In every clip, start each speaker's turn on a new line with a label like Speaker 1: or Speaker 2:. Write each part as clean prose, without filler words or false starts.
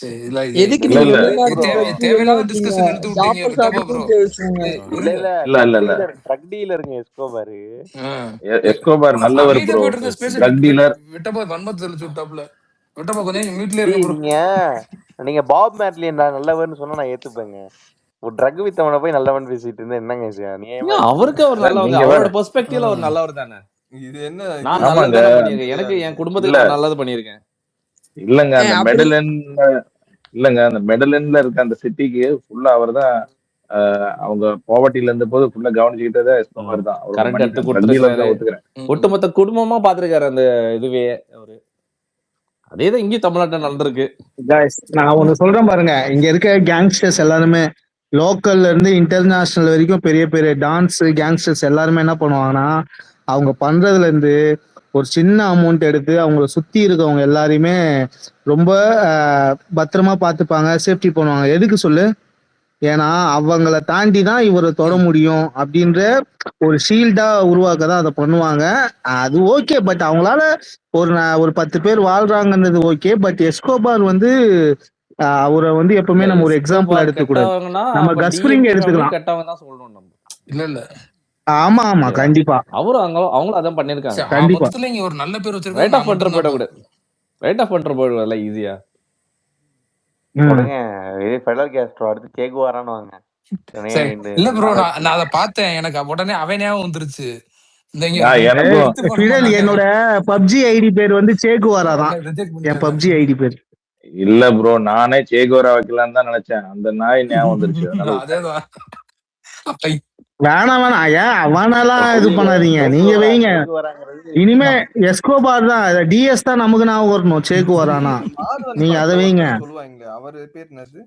Speaker 1: சரி, இல்ல
Speaker 2: எதுக்கு
Speaker 3: இல்ல
Speaker 2: நீங்க
Speaker 3: இல்ல
Speaker 2: வெளிநாட்டு
Speaker 1: தேவையில்லாத
Speaker 2: வச்சு
Speaker 1: டிஸ்கஷன் எடுத்து விட்டீங்க
Speaker 2: ஜாப்பர்
Speaker 1: விட்டப்பா ப்ரோ.
Speaker 2: சாப்பிட்டு பேசுவீங்க.
Speaker 4: இல்ல
Speaker 1: இருங்க.
Speaker 4: இல்ல
Speaker 3: இல்ல இல்ல இல்ல
Speaker 4: ட்ரக் டீலருங்க எஸ்கோபாரு.
Speaker 3: எஸ்கோபார் நல்லவர்
Speaker 1: அமைதியா
Speaker 3: ப்ரோ.
Speaker 1: போயிட்டு இருந்த ஸ்பேஸ்
Speaker 3: ட்ரக் டீலர்.
Speaker 1: விட்டப்பா வன்மத்தை தெளிச்சு விட்டாப்ல. விட்டப்பா கொஞ்சம் மியூட்லயே
Speaker 4: டேய்
Speaker 1: இருங்க ப்ரோ.
Speaker 4: நீங்க பாப் மேட்லி நல்லவர்னு சொன்னா நான் ஏத்துப்பேங்க. ஒரு ட்ரக் வித்தவனை போய் நல்லவன் பேசிட்டு இருந்தா என்னங்க விஷயம்?
Speaker 5: ஏங்க அவருக்கு அவர் நல்லவங்க,
Speaker 3: நீங்க வேற.
Speaker 5: அவரோட பெர்ஸ்பெக்டிவ்ல அவர் நல்லவர் தானே.
Speaker 6: இது என்ன
Speaker 5: நான் நல்லது
Speaker 3: ஆமாங்க.
Speaker 5: தானே பண்ணியிருக்கேன், எனக்கு என் குடும்பத்துக்கு
Speaker 3: இல்ல
Speaker 5: நான் நல்லது பண்ணியிருக்கேன்.
Speaker 3: இல்லங்க அந்த
Speaker 2: அப்படி
Speaker 3: மெடலன் இல்லங்க அந்த மெடலன்ல இருக்க அந்த சிட்டிக்கு ஃபுல்லா அவர் தான். அவங்க பாவர்ட்டில இருந்த போது ஃபுல்லா கவனிச்சுக்கிட்டதே எஸ்கோபார் தான். அவரோட
Speaker 5: கரண்ட்
Speaker 3: மணி
Speaker 5: எடுத்து
Speaker 3: ட்ரக் டீலர்
Speaker 5: கொடுத்துருக்காரு,
Speaker 3: தான் ஒத்துக்கிறேன்.
Speaker 5: ஒட்டுமொத்த குடும்பமா பாத்துருக்காரு அந்த இதுவே அவரு. அதேதான் இங்கேயும் தமிழ்நாட்டில் நடந்திருக்கு.
Speaker 7: Guys, நான் ஒண்ணு சொல்றேன் பாருங்க. இங்க இருக்க கேங்ஸ்டர்ஸ் எல்லாருமே லோக்கல்ல இருந்து இன்டர்நேஷனல் வரைக்கும் பெரிய பெரிய டான்ஸ் கேங்ஸ்டர்ஸ் எல்லாருமே என்ன பண்ணுவாங்கன்னா, அவங்க பண்றதுல இருந்து ஒரு சின்ன அமௌண்ட் எடுத்து அவங்கள சுத்தி இருக்கவங்க எல்லாரையுமே ரொம்ப பத்திரமா பார்த்துப்பாங்க, சேஃப்டி பண்ணுவாங்க. எதுக்கு சொல்லு? ஏன்னா அவங்கள தாண்டி தான் இவரை தொட முடியும் அப்படின்ற ஒரு ஷீல்டா உருவாக்க தான் அதை பண்ணுவாங்க. அது ஓகே. பட் அவங்களால ஒரு 10 பேர் வாழ்றாங்கன்றது ஓகே. பட் எஸ்கோபார் வந்து அவரை வந்து எப்பவுமே நம்ம ஒரு எக்ஸாம்பிள் எடுத்துக்கூடாது. நம்ம கஸ்பிரிங் எடுத்துக்கலாம்.
Speaker 5: கெட்டவங்க தான் சொல்லணும் நம்ம.
Speaker 1: இல்ல இல்ல
Speaker 7: ஆமா ஆமா கண்டிப்பா
Speaker 5: அவரும் அவங்களும் அதான் பண்ணிருக்காங்க.
Speaker 7: கண்டிப்பா
Speaker 1: மொத்தத்துல இங்க ஒரு நல்ல பேர்
Speaker 5: ரைட் ஆஃப் பண்ற
Speaker 1: வச்சிருக்காங்க.
Speaker 5: போயிட கூட ரைட் ஆஃப் பண்ற போயிடுவல ஈஸியா.
Speaker 4: கொடுங்க ஃபெடரல் கேஸ்ட்ரோ அடுத்து கேகுவாரான்னு வாங்க.
Speaker 1: இல்ல ப்ரோ நான் அதை பார்த்தேன், எனக்கு உடனே அவனையாவும் வந்துருச்சு.
Speaker 7: ஃபிடல் என்னோட பப்ஜி ஐடி பேர் வந்து சேகுவாரா தான். என் பப்ஜி ஐடி பேர்
Speaker 3: இல்ல ப்ரோ, நானே சேகோரா வைக்கலான்னு தான் நினைச்சேன். அந்த நாய் ஞாபகம் வந்துருச்சு.
Speaker 1: அதேதான்.
Speaker 7: வேணாம் ஏன் அவனாலாம் இது பண்ணாதீங்க, நீங்க வைங்க. இனிமே எஸ்கோபார் தான், டிஎஸ் தான் நமக்கு ஞாபகம் வரணும். சேகுவாரானா நீங்க அதை வைங்க.
Speaker 6: சொல்லுவாங்களே அவர் பேர் என்னது?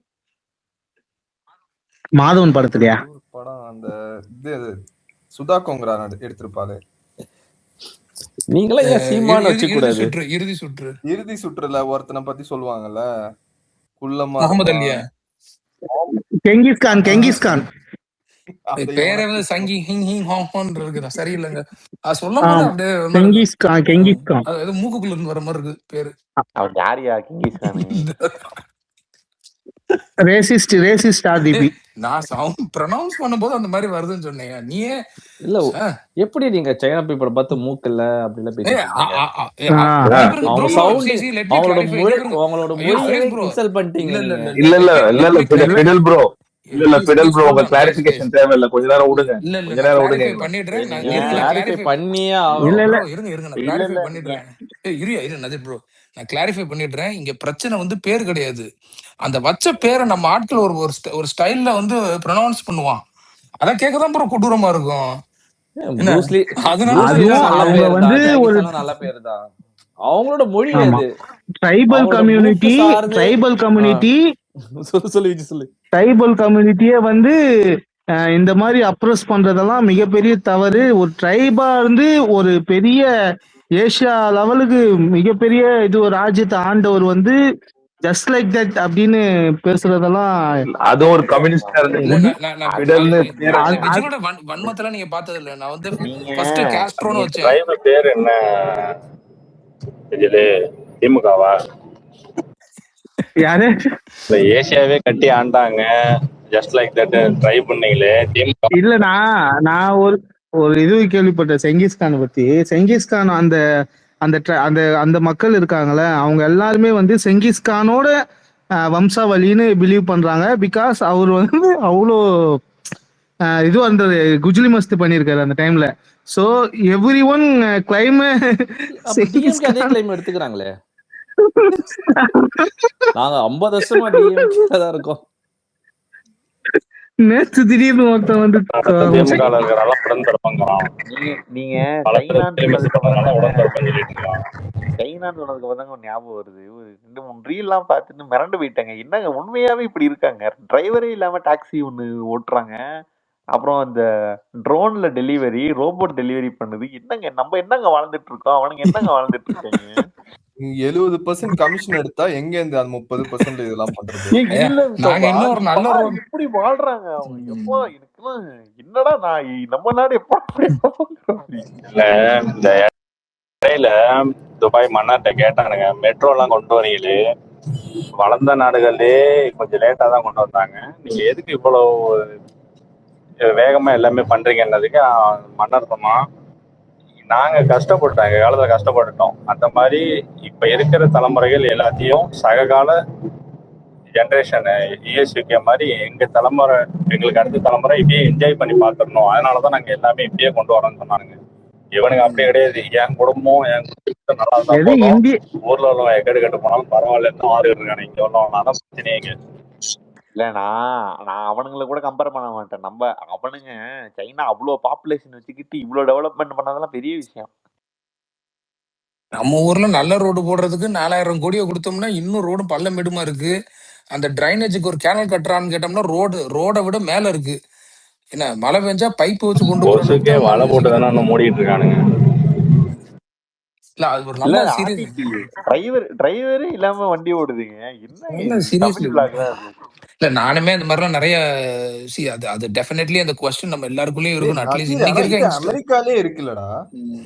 Speaker 7: மாதவன் படத்துலயா?
Speaker 6: படம் அந்த இது சுதா கோங்கரா எடுத்திருப்பாரு.
Speaker 5: நீங்களே ஏன் சீமான் வச்சு கூடாது?
Speaker 6: இறுதி சுற்றுல ஒருத்தனை பத்தி சொல்லுவாங்கல்ல, குள்ளமா
Speaker 7: கெங்கிஸ்கான்
Speaker 1: பேரே வந்து சங்கி ஹிங் ஹிங் ஹாங் இருக்குதா? சரியில்லைங்க அது சொல்லும் போது அப்படியே
Speaker 7: கெங்கிஸ்கான்
Speaker 1: ஏதோ மூக்குக்குள்ள இருந்து வர மாதிரி இருக்கு பேரு.
Speaker 4: அவர் யாரியா கெங்கிஸ்கான்?
Speaker 7: ரேசிஸ்ட் ஆர்டிபி.
Speaker 1: நான் சவுண்ட் ப்ரொனவுன்ஸ் பண்ணும்போது அந்த மாதிரி வருதுன்னு சொன்னீங்க. நீயே
Speaker 5: இல்ல எப்படி நீங்க சைனா பீப்பிள் பார்த்து மூக்கல்ல அப்படிலாம் பேசுறீங்க? அவங்களோட மொழியை இன்சல்ட் பண்ணிட்டீங்க.
Speaker 3: இல்ல ப்ரோ உங்க கிளாரிஃபிகேஷன் தேவையில்ல. கொஞ்ச நேரம் விடுங்க.
Speaker 1: பண்ணிடுறேன். நான் கிளாரிஃபை பண்ணிடுறேன். இங்க பிரச்சனை வந்து பேர் கிடையாது. அந்த வச்ச பேரை நம்ம ஆட்கள் ஒரு ஸ்டைல்ல வந்து ப்ரொனவுன்ஸ் பண்ணுவான். அதான் கேட்கதான் ப்ரோ கொடூரமா இருக்கும்.
Speaker 5: அவங்களோட மொழி
Speaker 7: ட்ரைபல் கம்யூனிட்டியே வந்து இந்த மாதிரி அப்ரோச் பண்றதெல்லாம் மிகப்பெரிய தவறு. ஒரு ட்ரைபா இருந்து ஒரு பெரிய ஏசியா லெவலுக்கு மிகப்பெரிய இது ஒரு ராஜ்யத்தை ஆண்டவர் வந்து ஜஸ்ட் லைக் தட் அப்படின்னு பேசுறதெல்லாம்
Speaker 3: அது ஒரு கம்யூனிஸ்டா
Speaker 1: வன்மத்துல நீங்க பார்த்தது இல்ல. நான் வந்து ஃபர்ஸ்ட் காஸ்ட்ரோன்னு வச்சேன்.
Speaker 3: பேர் என்ன? திமுகவா?
Speaker 7: யாரு?
Speaker 3: ஏசியாவே கட்டி ஆண்டாங்க. ஜஸ்ட் லைக் தட் ட்ரை பண்ணீங்களே திமுக.
Speaker 7: இல்ல நான் ஒரு இது கேள்விப்பட்டேன் செங்கிஸ்கான் பத்தி. செங்கிஸ்கான் அந்த அந்த அந்த அந்த மக்கள் இருக்காங்களே, அவங்க எல்லாருமே வந்து செங்கிஸ்கானோட வம்சாவளின்னு பிலீவ் பண்றாங்க. பிகாஸ் அவர் வந்து அவ்வளோ இது அந்த குஜ்லி மஸ்து பண்ணியிருக்காரு அந்த டைம்ல. சோ எவ்ரி ஒன் கிளைம்
Speaker 5: எடுத்துக்கிறாங்களே. நாங்க 50 வருஷமா டிஎம்கே தான் இருக்கோம்.
Speaker 7: நேத்து திடீர்னு ஒருத்தன் வந்து
Speaker 4: நீங்க சைனான்னு சொன்னதுக்கு அப்புறம் ஞாபகம் வருது. 2-3 ரீல்லாம் பார்த்துட்டு மிரண்டு போயிட்டாங்க. என்னங்க உண்மையாவே இப்படி இருக்காங்க? டிரைவரே இல்லாம டாக்ஸி ஒண்ணு ஓட்டுறாங்க. அப்புறம் அந்த ட்ரோன்ல டெலிவரி, ரோபோட் டெலிவரி பண்ணுது. நம்ம என்னங்க வாழ்ந்துட்டு இருக்கோம்? அவனுங்க என்னங்க வாழ்ந்துட்டு இருக்காங்க?
Speaker 6: 70% கமிஷன் எடுத்தா எங்க இருந்து அந்த 30% இதெல்லாம் பண்றது?
Speaker 4: எப்படி வாழ்றாங்க அவங்க? எப்போ எனக்குலாம் என்னடா நான் நம்ம நாடு எப்போ
Speaker 3: இடையில துபாய் மன்னார்ட்ட கேட்டானுங்க, மெட்ரோ எல்லாம் கொண்டு வரீங்களே
Speaker 2: வளர்ந்த நாடுகள்லயே கொஞ்சம் லேட்டா தான் கொண்டு வந்தாங்க. நீங்க எதுக்கு இவ்வளவு வேகமா எல்லாமே பண்றீங்கன்னதுக்கு மன்னர் சொன்னான், நாங்க கஷ்டப்பட்டோம், எங்க காலத்துல கஷ்டப்பட்டுட்டோம். அந்த மாதிரி இப்ப இருக்கிற தலைமுறைகள் எல்லாத்தையும் சககால ஜென்ரேஷன் யூஎஸ்யூகே மாதிரி எங்க தலைமுறை, எங்களுக்கு அடுத்த தலைமுறை இப்படியே என்ஜாய் பண்ணி பார்த்துடணும், அதனாலதான் நாங்க எல்லாமே இப்படியே கொண்டு வரோம்னு சொன்னாங்க. இவனுங்க அப்படி கிடையாது. என் குடும்பம் என் குடும்பத்தை நல்லா இருந்தா
Speaker 7: எது
Speaker 2: போதும்,
Speaker 7: இந்திய
Speaker 2: ஊர்ல உள்ளவன் எக்கடு கட்டு போனாலும் பரவாயில்லன்னு ஆறு இருக்கானு இங்க உள்ளவன். அதான் பிரச்சனையே.
Speaker 4: இல்ல நான் அவனுங்களை கூட கம்பேர் பண்ண மாட்டேன். நம்ம அவனுங்க சைனா அவ்வளோ பாப்புலேஷன் வச்சுக்கிட்டு இவ்வளோ டெவலப்மெண்ட் பண்ணதெல்லாம் பெரிய விஷயம்.
Speaker 1: நம்ம ஊர்ல நல்ல ரோடு போடுறதுக்கு 4000 கோடியை கொடுத்தோம்னா இன்னும் ரோடு பள்ளமேடுமா இருக்கு. அந்த டிரைனேஜுக்கு ஒரு கேனல் கட்டுறான்னு கேட்டோம்னா ரோடை விட மேல இருக்கு. என்ன மழை பெஞ்சா பைப் வச்சு கொண்டு போற அளவுக்கு
Speaker 2: கொசுக்கே
Speaker 1: தான்
Speaker 2: வலை போட்டு
Speaker 1: யோசிக்கிறோம்.
Speaker 2: தானே இன்னும் மூடிட்டு இருக்கானுங்க.
Speaker 1: இல்ல அது ஒரு
Speaker 4: இல்ல
Speaker 1: நல்ல சீரியஸ்,
Speaker 4: ஆர்டிபி டிரைவரே இல்லாம வண்டி ஓடுதுங்க. என்ன
Speaker 1: நல்ல
Speaker 4: இது
Speaker 1: சீரியஸ்லி.
Speaker 4: தமிழ் பிளாக் தான் அது.
Speaker 1: இல்ல நானுமே அந்த மாதிரிலாம் நிறைய அது டெஃபினெட்லி அந்த கொஸ்டின் நம்ம எல்லாருக்குள்ளயும்
Speaker 6: டேய்
Speaker 1: இருக்கணும். அட்லீஸ்ட்
Speaker 6: நசீர், ஆனா
Speaker 1: இன்னைக்கு
Speaker 6: இது
Speaker 1: இருக்க
Speaker 6: அமெரிக்காலே இருக்குல்லடா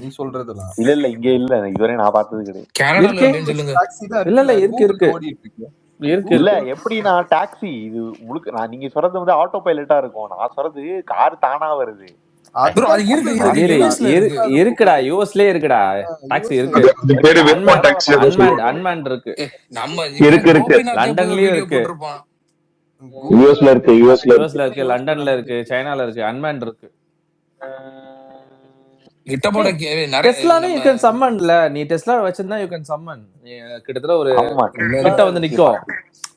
Speaker 6: நீ சொல்றதெல்லாம்.
Speaker 4: இல்ல இங்க இல்ல, இங்க நான் பார்த்தது கிடையாது.
Speaker 1: கனடால
Speaker 5: இருக்கு.
Speaker 1: இல்லைன்னு சொல்லுங்க.
Speaker 6: டாக்ஸி தான்
Speaker 5: இல்ல இல்ல
Speaker 6: இருக்குல்ல,
Speaker 5: இருக்கு
Speaker 6: கூகுள்
Speaker 5: இருக்கு
Speaker 6: ஓடிட்டு இருக்கு.
Speaker 5: இருக்கு
Speaker 4: இல்ல
Speaker 5: இருக்கு.
Speaker 4: எப்படின்னா டாக்ஸி இது முழுக்க நீங்க சொல்றது வந்து ஆட்டோ பைலட்டா இருக்கும். நான் சொல்றது கார் தானா வருது.
Speaker 1: Bro, அது
Speaker 6: அதுதான்
Speaker 1: இருக்கு
Speaker 6: சொல்றேன்.
Speaker 1: இருக்கு
Speaker 5: நசீர்
Speaker 1: யூஎஸ்ல இருக்கு.
Speaker 5: இருக்குடா, யூஎஸ்லயே இருக்குடா, டாக்ஸி
Speaker 6: யூஎஸ்ல
Speaker 5: இருக்கு.
Speaker 6: இருக்கு.
Speaker 3: அது பேரு வெப்போ டாக்ஸி ஏதோ சொல்லுவாங்க.
Speaker 5: அன்மேண்ட் இருக்கு.
Speaker 1: நம்ம
Speaker 3: இருக்கு
Speaker 1: கோபிநாத்தே போய்
Speaker 5: லண்டன்லயும்
Speaker 1: வீடியோ
Speaker 5: இருக்கு,
Speaker 1: போட்டிருப்பான்.
Speaker 6: கூகுள்
Speaker 3: யூஎஸ்ல இருக்கு.
Speaker 5: யூஎஸ்ல இருக்கு, லண்டன்ல இருக்கு, சைனால இருக்கு, அன்மேண்ட் இருக்கு.
Speaker 1: கிட்டபோட நிறைய
Speaker 5: டெஸ்லானே யூ
Speaker 1: நம்ம
Speaker 5: கேன் சம்மன்ல, நீ டெஸ்லா வச்சிருந்தா யூ கேன் சம்மன். கிட்டத்தட்ட ஒரு
Speaker 4: ஆமா
Speaker 5: கிட்ட வந்து நிக்கும்.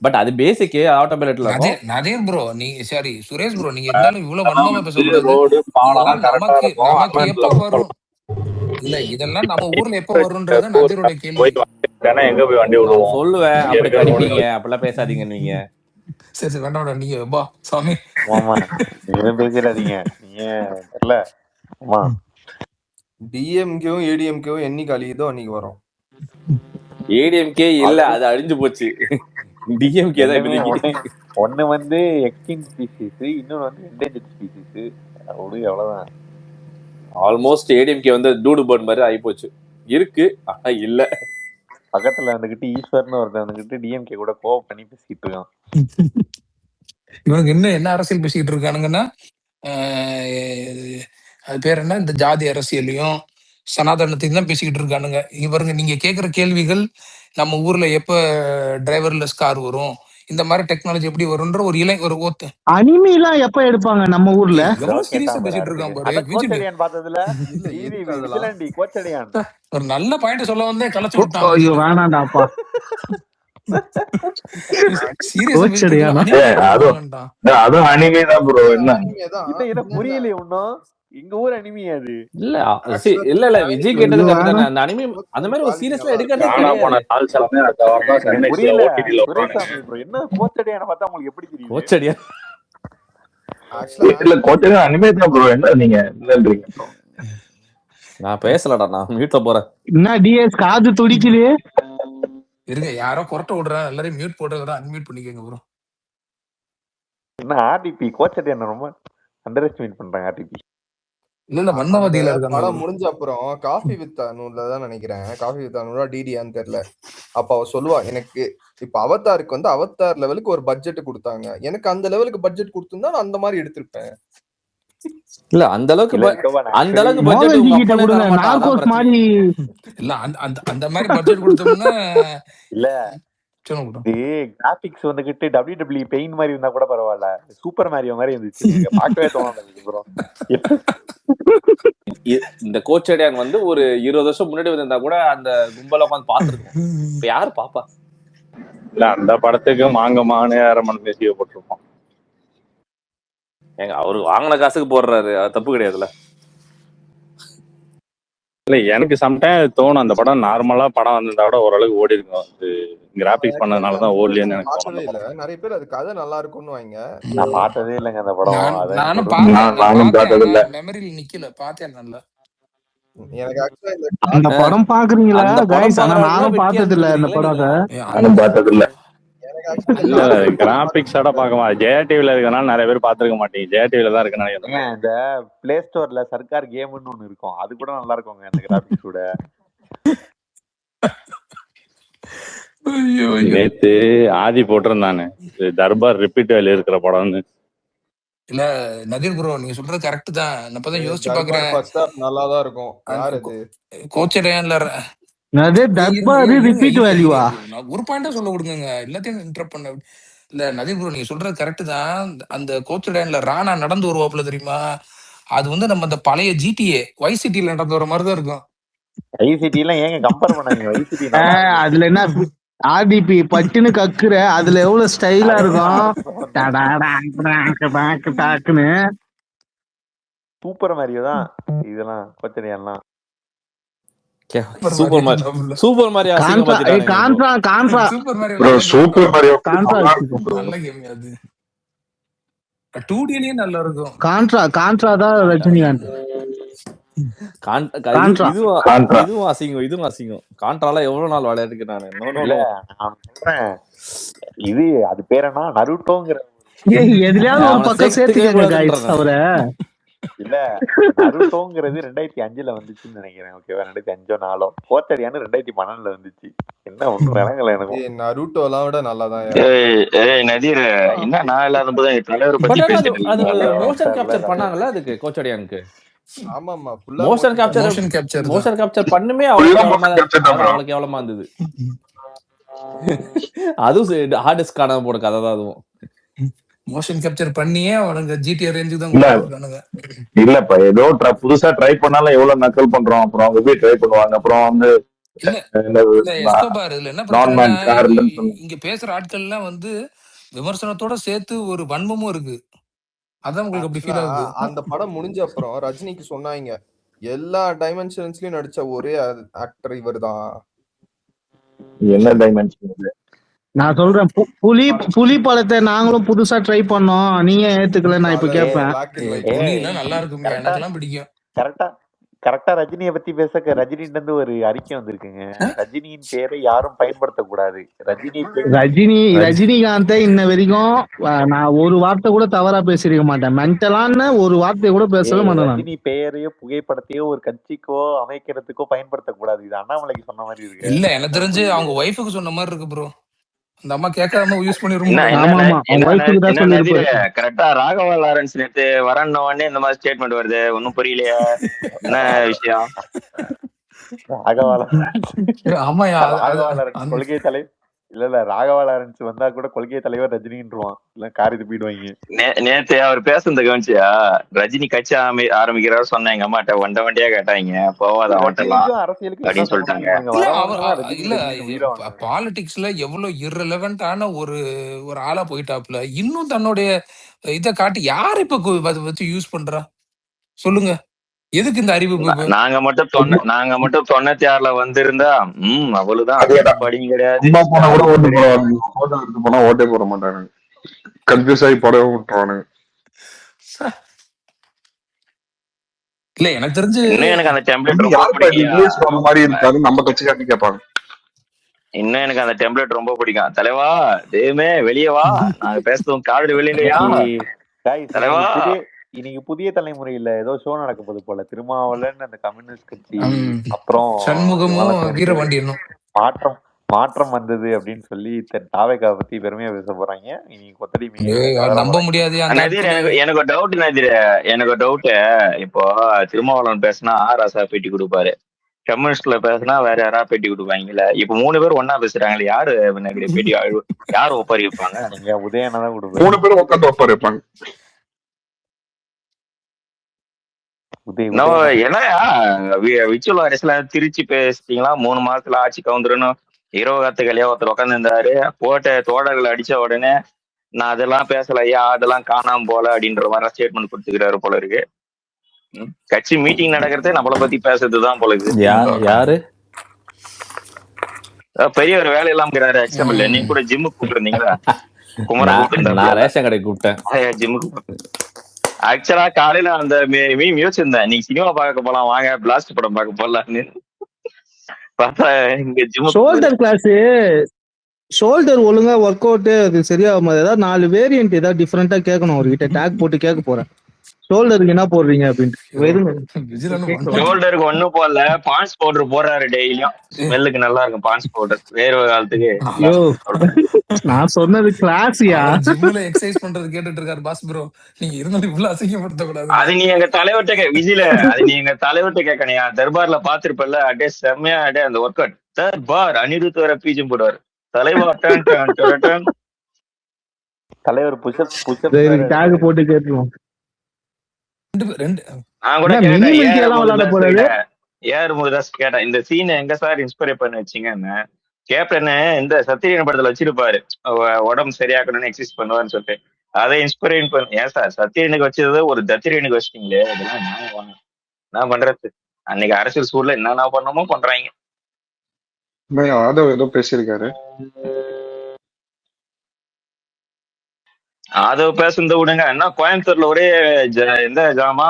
Speaker 5: பட் அது பேசிக் ஆட்டோ பைலட்ல இருக்கும்.
Speaker 1: நதீர் ப்ரோ, நீங்க சாரி சுரேஷ் ப்ரோ, நீங்க இருந்தாலும் இவ்வளவு வன்மமா பேசக்கூடாது.
Speaker 2: ரோடு பாலம்
Speaker 1: இதெல்லாம்
Speaker 2: கரெக்டா இருக்கும்.
Speaker 1: நமக்கு எப்ப வரும்? இல்ல இதெல்லாம் நம்ம ஊர்ல எப்ப வரும்ன்றது நதீரோட கேள்வி.
Speaker 2: போய் வாங்கிட்டேன்னா எங்க போய் வண்டி
Speaker 5: நான்
Speaker 2: விடுவோம்?
Speaker 5: சொல்லுவேன்,
Speaker 2: இங்க
Speaker 5: அப்படி
Speaker 2: இருக்கிற
Speaker 5: கடிப்பீங்க,
Speaker 2: ரோடு
Speaker 5: அப்படிலாம் பேசாதீங்க நீங்க.
Speaker 1: சரி சரி வேண்டாம் வேண்டாம், நீங்க பா சாமி.
Speaker 4: ஆமா நீங்க பேசிடாதீங்க நீங்க தெரியல. ஆமா
Speaker 6: டிஎம்கேவும் ஏடிஎம்கேவும் என்னைக்கு அழியுதோ அன்னைக்கு வரும்.
Speaker 5: ஏடிஎம்கே இல்ல, அது அழிஞ்சு போச்சு. டிஎம்கே தான் இப்போதைக்கு.
Speaker 4: ஒண்ணு வந்து எக்ஸ்டிங் ஸ்பீசிஸ், இன்னொன்னு வந்து என்டேஞ்சர்ட் ஸ்பீசிஸ். அவ்வளவுதான்.
Speaker 5: ஆல்மோஸ்ட் ஏடிஎம்கே வந்து டூடு பேர்ட் மாதிரி ஆகி போச்சு. இருக்கு ஆனா இல்ல.
Speaker 4: பக்கத்துல வந்துகிட்டு ஈஸ்வர்னு ஒருத்தன் வந்துகிட்டு டிஎம்கே கூட கோவம் பண்ணி பேசிட்டு இருக்கான்.
Speaker 1: இவனுக்கு இன்னும் என்ன அரசியல் பேசிக்கிட்டு இருக்கானுங்கன்னா, அது பேர் என்ன, இந்த ஜாதி அரசியலையும் சனாதனத்தையும் தான் பேசிக்கிட்டு இருக்கானுங்க. இவருங்க நீங்க கேட்குற கேள்விகள், நம்ம ஊர்ல எப்ப டிரைவர்லெஸ் கார் வரும், இந்த மாதிரி டெக்னாலஜி எப்படி வரும்ன்ற ஒரு
Speaker 7: அனிமி எல்லாம் எப்ப எடுப்பாங்க நம்ம ஊர்ல?
Speaker 1: எவ்வளவு சீரியஸா பேசிட்டு இருக்கான் பாரு.
Speaker 4: கோச்சடியான் பார்த்ததுல
Speaker 6: எதுக்கு அதெல்லாம்?
Speaker 4: கோச்சடியான்
Speaker 1: ஒரு நல்ல பாயிண்ட் சொல்ல வந்தே கலைச்சு விட்டான்.
Speaker 7: ஐயோ வேணாண்டாப்பா.
Speaker 1: சீரியஸா
Speaker 3: அதுவும் அனிமே தான் ப்ரோ. என்ன
Speaker 4: என்ன புரியலையே ஒன்னும். எங்க ஊர் அனிமி அது
Speaker 5: இல்ல இல்ல இல்ல விஜய் கேட்டது கரெக்ட் தானே. அந்த அனிமி அந்த மாதிரி ஒரு சீரியஸ்ல எடுக்கிறதே
Speaker 4: புரியல. என்ன கோச்சடியான பார்த்தா உங்களுக்கு எப்படி தெரியும்?
Speaker 5: கோச்சடியா
Speaker 3: இல்ல கோச்சடி அனிமே தான் ப்ரோ. என்ன நீங்க இல்லன்றீங்க?
Speaker 5: நான் பேசலடா, நான் வீட்டுல போறேன்.
Speaker 7: என்ன டிஎஸ் காது துடிக்குது?
Speaker 1: இருங்க, யாரோ கொரட்டை விடுறா, எல்லாரையும் மியூட் போடுறதா அன்மியூட் பண்ணிக்கங்க ப்ரோ.
Speaker 4: என்ன ஆர்டிபி கோச்சடியான ரொம்ப அண்டர் எஸ்டிமேட் பண்றாங்க. ஆர்டிபி
Speaker 1: இல்ல வண்ணவாதியில
Speaker 6: படம்
Speaker 1: இருக்காங்க.
Speaker 6: முடிஞ்ச அப்புறம் காஃபி வித் அனுல தான் நினைக்கிறேன். காஃபி வித் அனுலா டிடியான்னு தெரியல. அப்ப அவ சொல்லுவா, எனக்கு இப்ப அவதாருக்கு வந்து அவதார் லெவலுக்கு ஒரு பட்ஜெட் கொடுத்தாங்க, எனக்கு அந்த லெவலுக்கு பட்ஜெட் கொடுத்திருந்தா நான் அந்த மாதிரி எடுத்திருப்பேன்.
Speaker 5: இல்ல அந்த அளவுக்கு அந்த அளவுக்கு பட்ஜெட்
Speaker 7: மோகன்ஜி கிட்ட கொடுங்க, நார்கோஸ் மாதிரி.
Speaker 1: இல்ல அந்த மாதிரி பட்ஜெட் கொடுத்தோம்னா
Speaker 4: இல்ல
Speaker 1: சொல்லுங்க ப்ரோ.
Speaker 4: கிராபிக்ஸ் வந்துகிட்டு WWE பெயின் மாதிரி இருந்தா கூட பரவாயில்ல, சூப்பர் மேரியோ மாதிரி இருந்துச்சு. பார்க்கவே தோணாது ப்ரோ.
Speaker 5: இந்த கோச்சடியான் வந்து ஒரு 20 வருஷம் முன்னாடி வந்திருந்தா கூட அந்த கும்பல உட்காந்து பாத்துருக்கோம். இப்ப யாரு பாப்பா?
Speaker 2: இல்ல அந்த படத்துக்கு மாங்கமானு அரமன் பேசிய போட்டிருப்போம்.
Speaker 5: ஏங்க அவரு வாங்கின காசுக்கு போடுறாரு, அது தப்பு கிடையாதுல்ல.
Speaker 2: இல்ல எனக்கு சம்டைம் தோணும் அந்த படம் நார்மலா படம் வந்திருந்தா கூட ஓரளவுக்கு ஓடி இருக்கும். அது கிராபிக்ஸ் பண்ணதுனாலதான் ஓடலைன்னு எனக்கு
Speaker 6: பார்த்ததே இல்ல.
Speaker 2: தோணும்.
Speaker 6: நிறைய பேர் அது கதை நல்லா இருக்கும்னு வாங்க.
Speaker 4: நான் பார்த்ததே இல்லைங்க அந்த படம்.
Speaker 1: நானும்
Speaker 3: பார்த்ததில்ல.
Speaker 1: மெமரியில் நிக்கல, பார்த்தேன் நல்லா.
Speaker 6: எனக்கு ஆக்சுவலா
Speaker 7: அந்த படம் பாக்குறீங்களா
Speaker 5: அந்த படம்
Speaker 7: கைஸ்? ஆனா நானும்
Speaker 5: பாக்குறவங்க
Speaker 7: பார்த்தது இல்ல அந்த
Speaker 5: வெட்டியா
Speaker 7: படம்.
Speaker 3: நானும் பார்த்ததில்ல.
Speaker 2: இல்ல கிராபிக்ஸோட பார்க்கமா ஜெயா டிவில இருக்கனால நிறைய பேர் பாத்துருக்க மாட்டீங்க. ஜெயா டிவில தான் இருக்குன்னு நினைக்கிறேன்.
Speaker 4: இந்த பிளே ஸ்டோர்ல சர்க்கார் கேம்னு ஒண்ணு இருக்கும், அது கூட நல்லா இருக்குங்க அந்த கிராபிக்ஸ் கூட.
Speaker 1: ஐயோ ஐயோ.
Speaker 2: நேத்து ஆதி போட்டிருந்தானே தர்பார் ரிப்பீட் வேலை இருக்கிற படம்னு.
Speaker 1: இல்ல நதீர் ப்ரோ நீங்க சொல்றது கரெக்ட் தான். நான் இப்பதான் யோசிச்சு
Speaker 6: தர்பார்
Speaker 1: பாக்குறேன்.
Speaker 6: ஃபர்ஸ்ட் ஹாஃப் நல்லா தான் இருக்கும். யார் அது?
Speaker 1: கோச்சடையான்ல
Speaker 7: அது டப்பாரு ரிப்பீட் வேல்யூவா?
Speaker 1: நான் ஒரு பாயிண்டா சொல்ல விடுங்க, எல்லாத்தையும் இன்டரப்ட் பண்ண. இல்ல நதீர் ப்ரோ நீங்க சொல்றது கரெக்ட் தான். அந்த கோச்சடையான்ல ராணா நடந்து வருவாப்புல தெரியுமா, அது வந்து நம்ம அந்த பழைய GTA YCTல நடந்து வர மாதிரிதான் இருக்கும்.
Speaker 4: ஐசிடி எல்லாம் ஏங்க கம்பேர் பண்ணாங்க? ஐசிடி
Speaker 7: அதுல என்ன RDP பட்டுன்னு கக்குற, அதுல எவ்வளவு ஸ்டைலா இருக்கும். டாக்குன்னு
Speaker 4: சூப்பர் மாரியோ தான் இதெல்லாம் கோச்சடையான்லாம்.
Speaker 5: சூப்பர் மாரி சூப்பர் மாரி
Speaker 7: கான்ட்ரா
Speaker 1: சூப்பர் மாரியோ
Speaker 3: ப்ரோ சூப்பர் மாரியோ
Speaker 1: நல்ல கேம் அது. 2Dலயே நல்லா இருக்கும்.
Speaker 7: கான்ட்ரா தான் ரஜினிகாந்த்.
Speaker 5: இதுவும் அசிங்கம். கான்ட்ரால எவ்வளவு நாள் விளையாடுக்கு நானு.
Speaker 4: இல்ல நான் சொல்றேன், இது அது பேர் என்ன, நருட்டோங்கிற.
Speaker 7: எதுலயாவது ஒரு பக்கம் சேர்த்துக்கங்க गाइस அவரை.
Speaker 4: இல்ல நருட்டோங்கிறது 2005ல வந்துச்சுன்னு நினைக்கிறேன். ஓகேவா, 2005 4 கோச்சடையான்னு 2012ல வந்துச்சு. என்ன ஒண்ணு விளங்கல எனக்கு.
Speaker 6: நருட்டோ எல்லாம் விட நல்லாதான்.
Speaker 2: ஏய் நதீர், என்ன நான் இல்லாத போது தலைவர் பத்தி பேசிட்டு
Speaker 5: அது மோஷன் கேப்சர் பண்ணாங்கல அதுக்கு கோச்சடையானுக்கு.
Speaker 6: ஆமாமா,
Speaker 5: மோஷன் கேப்சர் பண்ணுமே அவ்வளவு கேவலமா இருந்தது. அதுவும் ஹார்ட் டிஸ்க் காணாம போன கதை தான் அதுவும்.
Speaker 1: மோஷன் கேப்சர் பண்ணியே அவனுங்க GTA ரேஞ்சுக்கு தான் கொடுத்துருக்கானுங்க.
Speaker 3: இல்லப்பா, ஏதோ புதுசா ட்ரை பண்ணாலும் எவ்வளவு நக்கல் பண்றோம். அப்புறம் அவங்க போய் ட்ரை பண்ணுவாங்க. அப்புறம் வந்து
Speaker 1: எஸ்கோபார் இதுல என்ன பிரச்சனை, இங்க பேசுற ஆட்கள் எல்லாம் வந்து விமர்சனத்தோட சேர்த்து ஒரு வன்மமும் இருக்கு. அதான் உங்களுக்கு அப்படி ஃபீல் ஆகுது.
Speaker 6: அந்த படம் முடிஞ்ச அப்புறம் ரஜினிக்கு சொன்னாங்க, எல்லா டைமென்ஷன்ஸ்லயும் நடிச்ச ஒரே ஆக்டர் இவர்தான்.
Speaker 3: என்ன டைமென்ஷன்?
Speaker 7: நான் சொல்றேன், புலி படத்தை நாங்களும் புதுசா ட்ரை பண்ணோம், நீங்க ஏத்துக்கல. நான் இப்ப கேட்பேன்,
Speaker 1: நல்லா இருக்கும், எனக்கெல்லாம் பிடிக்கும்.
Speaker 4: கரெக்டா ரஜினியை பத்தி பேச ரஜினிட்ட இருந்து ஒரு அறிக்கை வந்திருக்குங்க. ரஜினியின் பேரை யாரும் பயன்படுத்தக்கூடாது.
Speaker 7: ரஜினிகாந்தை இன்ன வரைக்கும் நான் ஒரு வார்த்தை கூட தவறா பேசிருக்க மாட்டேன். மென்டலான்னு ஒரு வார்த்தை கூட பேசவே மாட்டேன்.
Speaker 4: ரஜினி பெயரையோ புகைப்படத்தையோ ஒரு கட்சிக்கோ அமைக்கிறதுக்கோ பயன்படுத்தக்கூடாது. இது அண்ணாமலைக்கு சொன்ன மாதிரி இருக்கு.
Speaker 1: இல்ல எனக்கு தெரிஞ்சு அவங்க ஒய்ஃபுக்கு சொன்ன மாதிரி இருக்கு ப்ரோ. அந்த அம்மா கேட்காம யூஸ் பண்ணிரும்.
Speaker 2: கரெக்டா ராகவா லாரன்ஸ் நேத்து வரன்ன உடனே இந்த மாதிரி ஸ்டேட்மெண்ட் வருது. ஒன்னும் புரியலையா என்ன விஷயம்?
Speaker 4: ராகவா லாரன்ஸ் கொள்கை தலை இல்ல ராகவா லாரன்ஸ் வந்தா கூட கொள்கை தலைவர் ரஜினின்றுவான். இல்ல காரி துப்பிடுவாங்க.
Speaker 2: நேத்து அவர் பேசுனது கவனிச்சியா? ரஜினி கட்சி ஆரம்பிக்கிறாரு சொன்ன எங்க அம்மாட்ட வண்டியா கேட்டாங்க, போவாத அவட்டலாம் அப்படின்னு சொல்லிட்டாங்க.
Speaker 1: இல்ல பாலிடிக்ஸ்ல எவ்வளவு இர்ரெலவென்டான ஒரு ஆளா போயிட்டாப்ல. இன்னும் தன்னுடைய இதை காட்டி யார் இப்ப வச்சு யூஸ் பண்றா சொல்லுங்க? எதுக்கு இந்த அறிவு?
Speaker 2: நாங்க மட்டும் 96ல வந்திருந்தா அவ்வளவுதான். படிங்க கிடையாது.
Speaker 3: ஓட்டே போட மாட்டாங்க, கன்ஃபியூஸ் ஆகி போட விட்டுருவானுங்க.
Speaker 1: இல்ல எனக்கு தெரிஞ்சு
Speaker 2: எனக்கு அந்த டெம்ப்ளேட் ரொம்ப
Speaker 3: மாதிரி இருக்காது. நம்ம கட்சிக்காரங்க கேட்பாங்க.
Speaker 2: இன்னும் எனக்கு அந்த டெம்ப்ளேட் ரொம்ப பிடிக்கும். தலைவா தேமே வெளியே வா, நாங்க பேசுறோம் காடு வெளியிலையா தலைவா.
Speaker 4: இன்னைக்கு புதிய தலைமுறையில ஏதோ ஷோ நடக்க போது போல. திருமாவளவன் அந்த கம்யூனிஸ்ட் கட்சி, அப்புறம்
Speaker 1: சண்முகமும் வீரபாண்டியனும்
Speaker 2: மாற்றம் வந்தது அப்படின்னு சொல்லி தாவேகா பத்தி பெருமையா பேச போறாங்க. இன்னைக்கு கொத்தடி
Speaker 1: நம்ப முடியாது.
Speaker 2: எனக்கு டவுட். இப்போ திருமாவளவன் பேசினா ராசா பேட்டி கொடுப்பாரு, கம்யூனிஸ்ட்ல பேசினா வேற யாரா பேட்டி கொடுப்பாங்கல்ல. இப்ப 3 பேரும் ஒன்னா பேசுறாங்க, யாரு பேட்டி யாரு ஒப்பாரி வைப்பாங்க?
Speaker 4: நீங்க உதயனாதான் கொடுப்பாங்க.
Speaker 3: 3 பேரும் உட்காந்து ஒப்பாரி வைப்பாங்க.
Speaker 2: விச்சுவல் வாரிசுல திருச்சி பேசிட்டீங்களா? 3 மாசத்துல ஆட்சி கவுந்துருன்னு இரவு காத்துக்கலையா ஒருத்தர் உட்காந்து இருந்தாரு. போட்ட தோடர்கள் அடிச்ச உடனே நான் அதெல்லாம் பேசல ஐயா, அதெல்லாம் காணாம போல அப்படின்ற மாதிரி ஸ்டேட்மெண்ட் கொடுத்துக்கிறாரு போல இருக்கு. கட்சி மீட்டிங் நடக்கிறதே நம்மளை பத்தி பேசுறதுதான் போல இருக்கு.
Speaker 5: யாரு
Speaker 2: பெரிய ஒரு வேலை எல்லாம் எக்ஸாம்பிள் நீங்க கூட ஜிம்முக்கு கூப்பிட்டுருந்தீங்களா?
Speaker 5: நான் ரேஷன் கடைக்கு கூப்பிட்டேன்
Speaker 2: ஜிம்முக்கு. ஆக்சுவலா காலையில அந்த மீம் யோசிச்சிருந்தேன், நீங்க சினிமா பார்க்க போலாம் வாங்க, பிளாஸ்ட் படம் பார்க்க போலான்னு பார்த்தா இங்க ஜிம்
Speaker 7: ஷோல்டர் ஒழுங்கா ஒர்க் அவுட் அது சரியாகும். ஏதாவது 4 வேரியன்ட் ஏதாவது டிஃபரெண்டா கேட்கணும் அவர்கிட்ட. டேக் போட்டு கேட்க போறேன். ஷோல்டருக்கு என்ன போடுறீங்க அப்படின்ட்டு வெறுங்க
Speaker 1: விஜிலன்னு
Speaker 7: கேட்கலாம்.
Speaker 8: ஷோல்டருக்கு ஒண்ணும் போடல, பான்ஸ் பவுடர் போடுறாரு டெய்லியும். ஸ்மெல்லுக்கு நல்லா இருக்கும் பான்ஸ் பவுடர், வேர்வை காலத்துக்கு நல்லா
Speaker 7: ஐயோ
Speaker 8: இருக்கும்.
Speaker 7: நான் சொன்னது கிளாஸியா.
Speaker 1: அவர் ஜிம்ல எக்ஸசைஸ் பண்றது கேட்டுட்டு இருக்காரு பாஸ் ப்ரோ. நீங்க இருந்தாலும் இவ்வளவு அசிங்கப்படுத்த கூடாது.
Speaker 8: அது நீ எங்க தலைவர்கிட்ட விஜில, அது நீ எங்க தலைவர்கிட்ட கேட்கணையா? தர்பார்ல பாத்துருப்பல்ல, அப்படியே செம்மையா அப்படியே அந்த ஒர்க் அவுட். தர்பார் அனிருத் வர பீஜும் போடுவார் தலைவா. Done done done done.
Speaker 4: தலைவர் புஷப் புஷப்
Speaker 7: டேக் போட்டு கேட்டுருவோம்.
Speaker 1: ரெண்டு
Speaker 8: நான் கூட
Speaker 7: என்ன
Speaker 8: கேட்டேன்,
Speaker 7: மினி
Speaker 8: ஏஆர்
Speaker 7: மில்கி எல்லாம் விளையாட
Speaker 8: முருகதாஸ்
Speaker 7: போறாரு.
Speaker 8: கிட்ட. ஏஆர் முருகதாஸ் கேட்டேன், இந்த சீனை எங்க சார் இன்ஸ்பயர் பண்ணி வச்சீங்கன்னு. கேப்டனு இந்த சத்திரியன் படத்துல வச்சிருப்பாரு, உடம்பு சரியாக்கணும்னு எக்ஸசைஸ் பண்ணுவாருன்னு சொல்லிட்டு. அதை இன்ஸ்பைர் பண்ண. ஏன் சார் சத்திரியனுக்கு வச்சது ஒரு தத்திரியனுக்கு வச்சிட்டீங்களே, இதெல்லாம் நான் பண்றது. அன்னைக்கு அரசியல் சூழல என்னென்ன பண்ணமோ பண்றாங்க.
Speaker 9: ஆதவ் ஏதோ பேசியிருக்காரு.
Speaker 8: ஆதவ் பேசுனதை விடுங்க. என்ன கோயம்புத்தூர்ல ஒரே எந்த ஜாமா,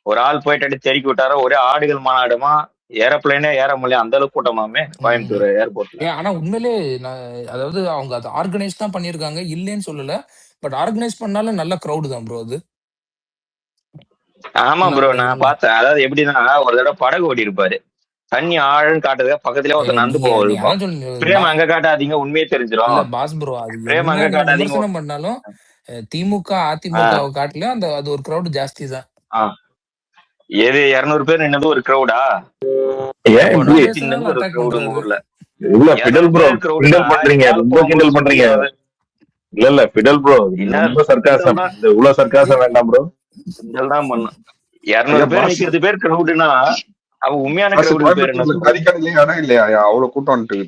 Speaker 8: ஒரு ஆள் போயிட்டு அடி தெருக்கி விட்டாரோ, ஒரே ஆடுகள் மாநாடுமா, ஏரோப்ளைனே ஏற முடியல, அந்த அளவுக்கு கூட்டமாமே கோயம்புத்தூர் ஏர்போர்ட்ல.
Speaker 1: ஆனா உண்மையிலே அதாவது அவங்க அதை ஆர்கனைஸ் தான் பண்ணிருக்காங்க, இல்லைன்னு சொல்லல. பட் ஆர்கனைஸ் பண்ணாலும் நல்ல கிரௌடு தான் ப்ரோ அது.
Speaker 8: ஆமா ப்ரோ, நான் பார்த்தேன். அதாவது எப்படின்னா, ஒரு தடவை படகு ஓடி இருப்பாரு, தண்ணி ஆழம் காட்டுறதுக்கு பக்கத்துலயே ஒருத்தர் நடந்து போவோம். பிரேம் அங்க காட்டாதீங்க, உண்மையே தெரிஞ்சிடும்.
Speaker 1: பாஸ் ப்ரோ அது
Speaker 8: பிரேம் அங்க காட்டாதீங்க.
Speaker 1: விமர்சனம் பண்ணாலும் திமுக அதிமுக காட்டுல அந்த அது ஒரு கிரௌட் ஜாஸ்தி தான்.
Speaker 8: எது 200 பேர் நின்னது ஒரு கிரௌடா? ஊர்ல
Speaker 3: இல்ல பிடல் ப்ரோ கிண்டல் பண்றீங்க, ரொம்ப கிண்டல் பண்றீங்க. இல்ல பிடல் ப்ரோ ரொம்ப சர்க்காசம், இவ்வளவு சர்க்காசம் வேண்டாம் ப்ரோ.
Speaker 8: கிண்டல் தான் பண்ணும். 200 பேர் 20 பேர் கிரௌடுனா அவ உண்மையான கிரௌடு பேர் என்ன?
Speaker 9: கறிக்கடையிலே இடம் இல்லையா, அவ்வளவு கூட்டம் வந்துட்டு.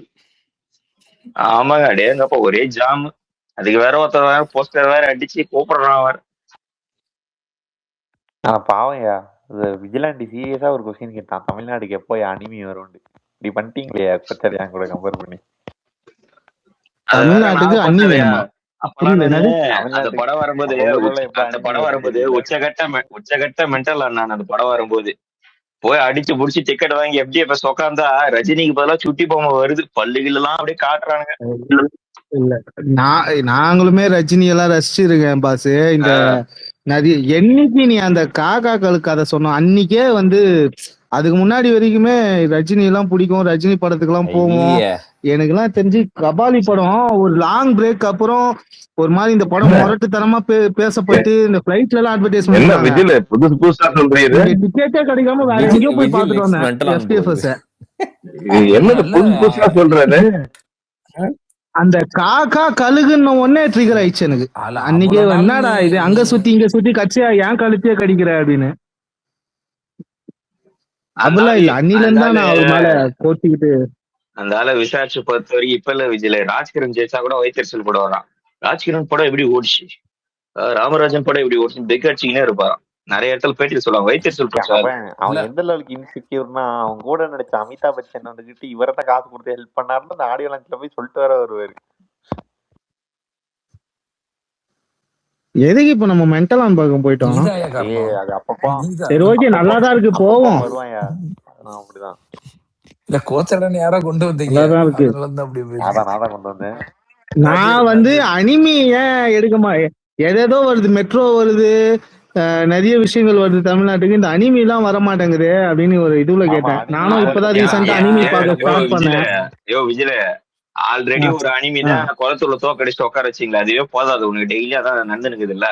Speaker 8: ஆமாங்க, அடேங்கப்பா ஒரே ஜாம். அதுக்கு வேற ஒருத்தர் வேற போஸ்டர் வேற அடிச்சு கூப்பிடுறான் வேற.
Speaker 4: பாவையா விஜிலாண்டி சீரியஸா ஒரு கொஸ்டின் கேட்டான், தமிழ்நாடுக்கு எப்போ அனிமி வரும் இப்படி பண்ணிட்டீங்களே கொச்சரியா கூட கம்பேர் பண்ணி.
Speaker 7: தமிழ்நாட்டுக்கு அன்னி வேணுமா?
Speaker 8: அந்த படம் வரும்போது உச்சகட்ட மென்டல் நான் அந்த படம் வரும்போது போய் அடிச்சு புடிச்சு டிக்கெட் வாங்கி எப்படி இப்ப உட்காந்தா ரஜினிக்கு பதிலா சுட்டி பொம்மை வருது, பல்லுகள் எல்லாம் அப்படியே காட்டுறானுங்க.
Speaker 7: இல்ல நாங்களுமே ரஜினி எல்லாம் ரசிச்சிருக்கேன் பாஸ். இந்த நிறைய என்னைக்கு நீ அந்த காக்காக்களுக்கு அதை சொன்னோம் அன்னைக்கே அதுக்கு முன்னாடி வரைக்குமே ரஜினி எல்லாம் பிடிக்கும், ரஜினி படத்துக்கு எல்லாம் போவோம். எனக்கு எல்லாம் தெரிஞ்சு கபாலி படம் ஒரு லாங் பிரேக் அப்புறம் ஒரு மாதிரி இந்த படம் முரட்டுத்தனமா பேசப்பட்டு இந்த பிளைட்ல எல்லாம் அட்வர்டைஸ்மெண்ட்
Speaker 3: புதுசா சொல்றீங்க,
Speaker 7: டிக்கெட்டே கிடைக்காம வேற எங்கேயோ போய் பாத்துட்டு வந்தேன் FTFS.
Speaker 3: என்னது புதுசா சொல்றாரு?
Speaker 7: அந்த காக்கா கழுகுன்ன உடனே ட்ரிகர் ஆயிடுச்சு எனக்கு அன்னைக்கே. என்னடா இது அங்க சுத்தி இங்க சுத்தி கட்சியா ஏன் கழுத்தியே கடிக்கிற அப்படின்னு. அதெல்லாம் இல்ல, அன்னில இருந்தா நான் அவர் மேல கோச்சிக்கிட்டு
Speaker 8: அந்த ஆளை விசாரிச்சு பொறுத்த வரைக்கும் இப்ப இல்ல விஜயில. ராஜ்கிரண் ஜெயிச்சா கூட வைத்தறிச்சல் படம் வரான். ராஜ்கிரண் படம் எப்படி ஓடிச்சு, ராமராஜன் படம் எப்படி ஓடிச்சு, பெக் அடிச்சுக்கினே இருப்பாரான். நிறைய இடத்துல பேட்டி சொல்லுவாங்க வைத்தறிச்சல்.
Speaker 4: அவன் எந்த லெவலுக்கு இன்செக்யூர்னா, அவங்க கூட நடிச்ச அமிதாப் பச்சன் வந்துகிட்டு இவரதான் காசு கொடுத்து ஹெல்ப் பண்ணாருன்னு அந்த ஆடியோ லான்ச்ல போய் சொல்லிட்டு வர வருவாரு.
Speaker 7: எதுக்கு இப்ப நம்ம மென்டல் ஆன் பார்க்க போயிட்டோம்?
Speaker 4: அது அப்பப்போ
Speaker 7: சரி ஓகே நல்லாதான் இருக்கு போவோம்.
Speaker 4: வருவாயா அப்படிதான்.
Speaker 1: இல்ல கோச்சரன் யாரோ கொண்டு வந்தீங்க,
Speaker 7: நல்லாதான் இருக்கு.
Speaker 4: நான் கொண்டு வந்தேன்.
Speaker 7: நான் அனிமி ஏன் எடுக்கமா ஏதேதோ வருது, மெட்ரோ வருது, நிறைய விஷயங்கள் வருது தமிழ்நாட்டுக்கு, இந்த அனிமி எல்லாம் வர மாட்டேங்குது அப்படின்னு ஒரு இதுல கேட்டேன். நானும் இப்பதான் ரீசெண்டா அனிமி பார்க்க ஸ்டார்ட் பண்ணேன்.
Speaker 8: விஜய் ஆல்ரெடி ஒரு அனிமி தான் குளத்துல தோக்கடிச்சு உட்கார வச்சிங்களா, அதுவே போதாது உனக்கு, டெய்லி அதான் நடந்துனுக்குது இல்ல,